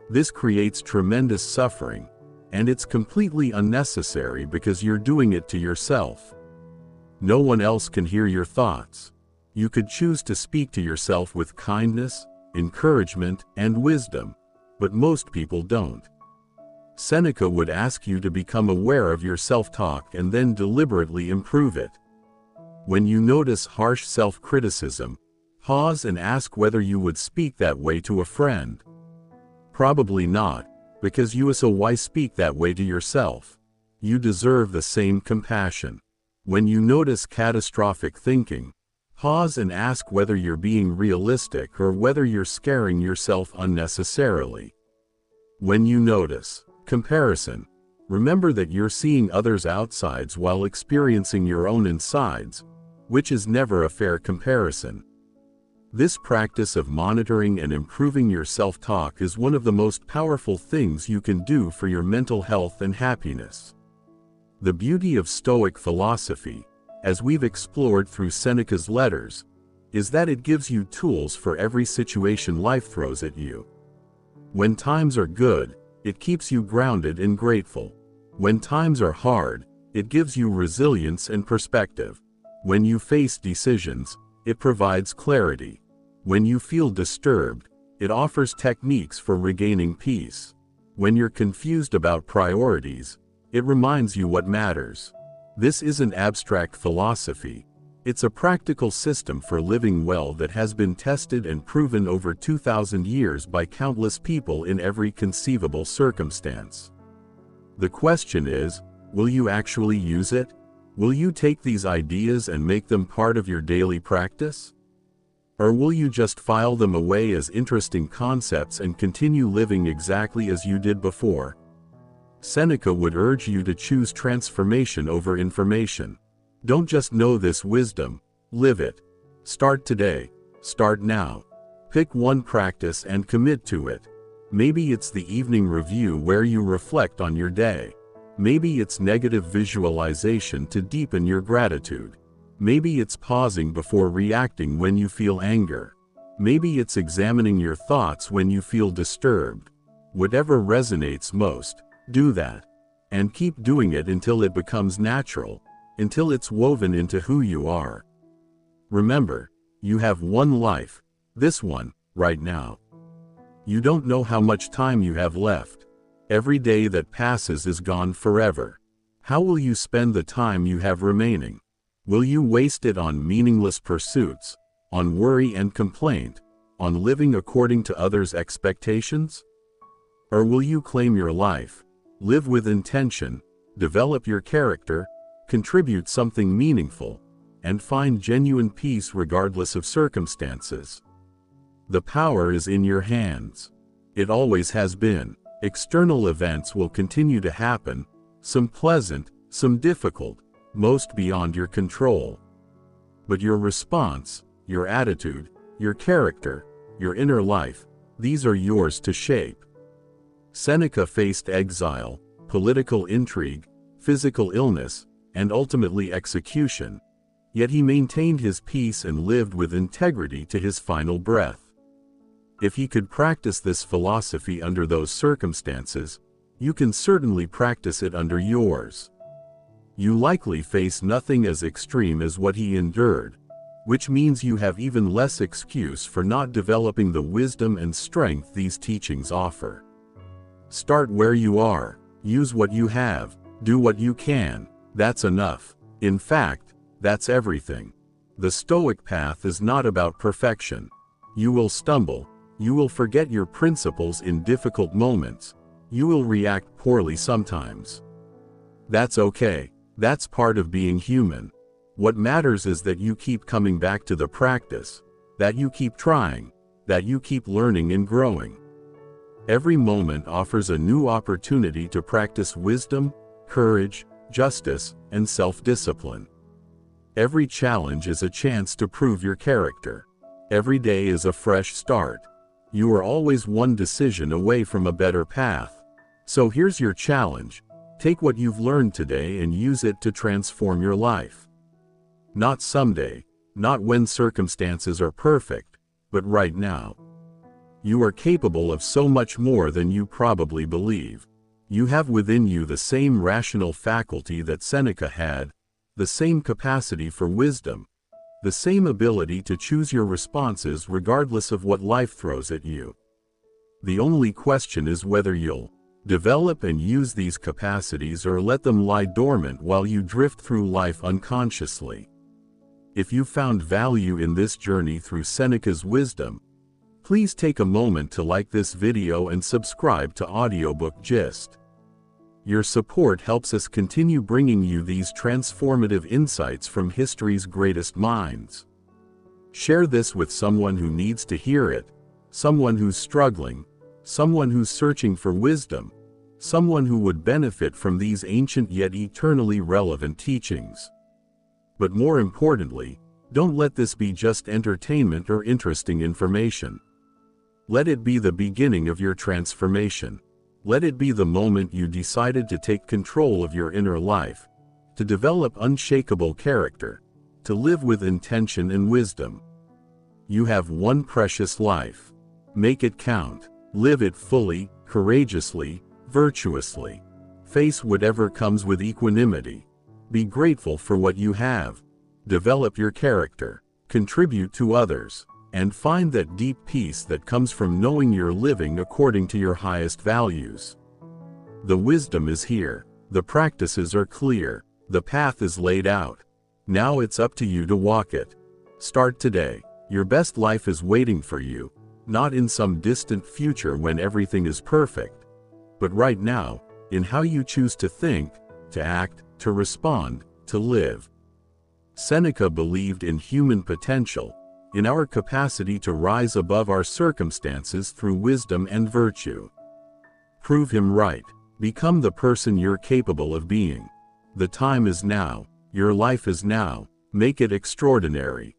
Speaker 1: This creates tremendous suffering, and it's completely unnecessary because you're doing it to yourself. No one else can hear your thoughts. You could choose to speak to yourself with kindness, encouragement, and wisdom, but most people don't. Seneca would ask you to become aware of your self-talk and then deliberately improve it. When you notice harsh self-criticism, pause and ask whether you would speak that way to a friend. Probably not, because why speak that way to yourself? You deserve the same compassion. When you notice catastrophic thinking, pause and ask whether you're being realistic or whether you're scaring yourself unnecessarily. When you notice comparison, remember that you're seeing others' outsides while experiencing your own insides, which is never a fair comparison. This practice of monitoring and improving your self-talk is one of the most powerful things you can do for your mental health and happiness. The beauty of Stoic philosophy, as we've explored through Seneca's letters, is that it gives you tools for every situation life throws at you. When times are good, it keeps you grounded and grateful. When times are hard, it gives you resilience and perspective. When you face decisions, It provides clarity. When you feel disturbed, it offers techniques for regaining peace. When you're confused about priorities, it reminds you what matters. This isn't abstract philosophy. It's a practical system for living well that has been tested and proven over 2,000 years by countless people in every conceivable circumstance. The question is, will you actually use it? Will you take these ideas and make them part of your daily practice? Or will you just file them away as interesting concepts and continue living exactly as you did before? Seneca would urge you to choose transformation over information. Don't just know this wisdom, live it. Start today. Start now. Pick one practice and commit to it. Maybe it's the evening review where you reflect on your day. Maybe it's negative visualization to deepen your gratitude. Maybe it's pausing before reacting when you feel anger. Maybe it's examining your thoughts when you feel disturbed. Whatever resonates most, do that. And keep doing it until it becomes natural, until it's woven into who you are. Remember, you have one life, this one, right now. You don't know how much time you have left. Every day that passes is gone forever. How will you spend the time you have remaining? Will you waste it on meaningless pursuits, on worry and complaint, on living according to others' expectations? Or will you claim your life, live with intention, develop your character, contribute something meaningful, and find genuine peace regardless of circumstances? The power is in your hands. It always has been. External events will continue to happen, some pleasant, some difficult, most beyond your control. But your response, your attitude, your character, your inner life, these are yours to shape. Seneca faced exile, political intrigue, physical illness, and ultimately execution, yet he maintained his peace and lived with integrity to his final breath. If he could practice this philosophy under those circumstances, you can certainly practice it under yours. You likely face nothing as extreme as what he endured, which means you have even less excuse for not developing the wisdom and strength these teachings offer. Start where you are, use what you have, do what you can, that's enough. In fact, that's everything. The Stoic path is not about perfection. You will stumble, you will forget your principles in difficult moments, you will react poorly sometimes. That's okay. That's part of being human. What matters is that you keep coming back to the practice, that you keep trying, that you keep learning and growing. Every moment offers a new opportunity to practice wisdom, courage, justice, and self-discipline. Every challenge is a chance to prove your character. Every day is a fresh start. You are always one decision away from a better path. So here's your challenge. Take what you've learned today and use it to transform your life. Not someday, not when circumstances are perfect, but right now. You are capable of so much more than you probably believe. You have within you the same rational faculty that Seneca had, the same capacity for wisdom, the same ability to choose your responses regardless of what life throws at you. The only question is whether you'll develop and use these capacities or let them lie dormant while you drift through life unconsciously. If you found value in this journey through Seneca's wisdom, please take a moment to like this video and subscribe to Audiobook Gist. Your support helps us continue bringing you these transformative insights from history's greatest minds. Share this with someone who needs to hear it, someone who's struggling, someone who's searching for wisdom, someone who would benefit from these ancient yet eternally relevant teachings. But more importantly, don't let this be just entertainment or interesting information. Let it be the beginning of your transformation. Let it be the moment you decided to take control of your inner life, to develop unshakable character, to live with intention and wisdom. You have one precious life. Make it count. Live it fully, courageously, virtuously. Face whatever comes with equanimity. Be grateful for what you have. Develop your character. contribute to others, and find that deep peace that comes from knowing you're living according to your highest values. The wisdom is here. The practices are clear. The path is laid out. Now it's up to you to walk it. Start today. Your best life is waiting for you, not in some distant future when everything is perfect, but right now, in how you choose to think, to act, to respond, to live. Seneca believed in human potential, in our capacity to rise above our circumstances through wisdom and virtue. Prove him right. Become the person you're capable of being. The time is now. Your life is now. Make it extraordinary.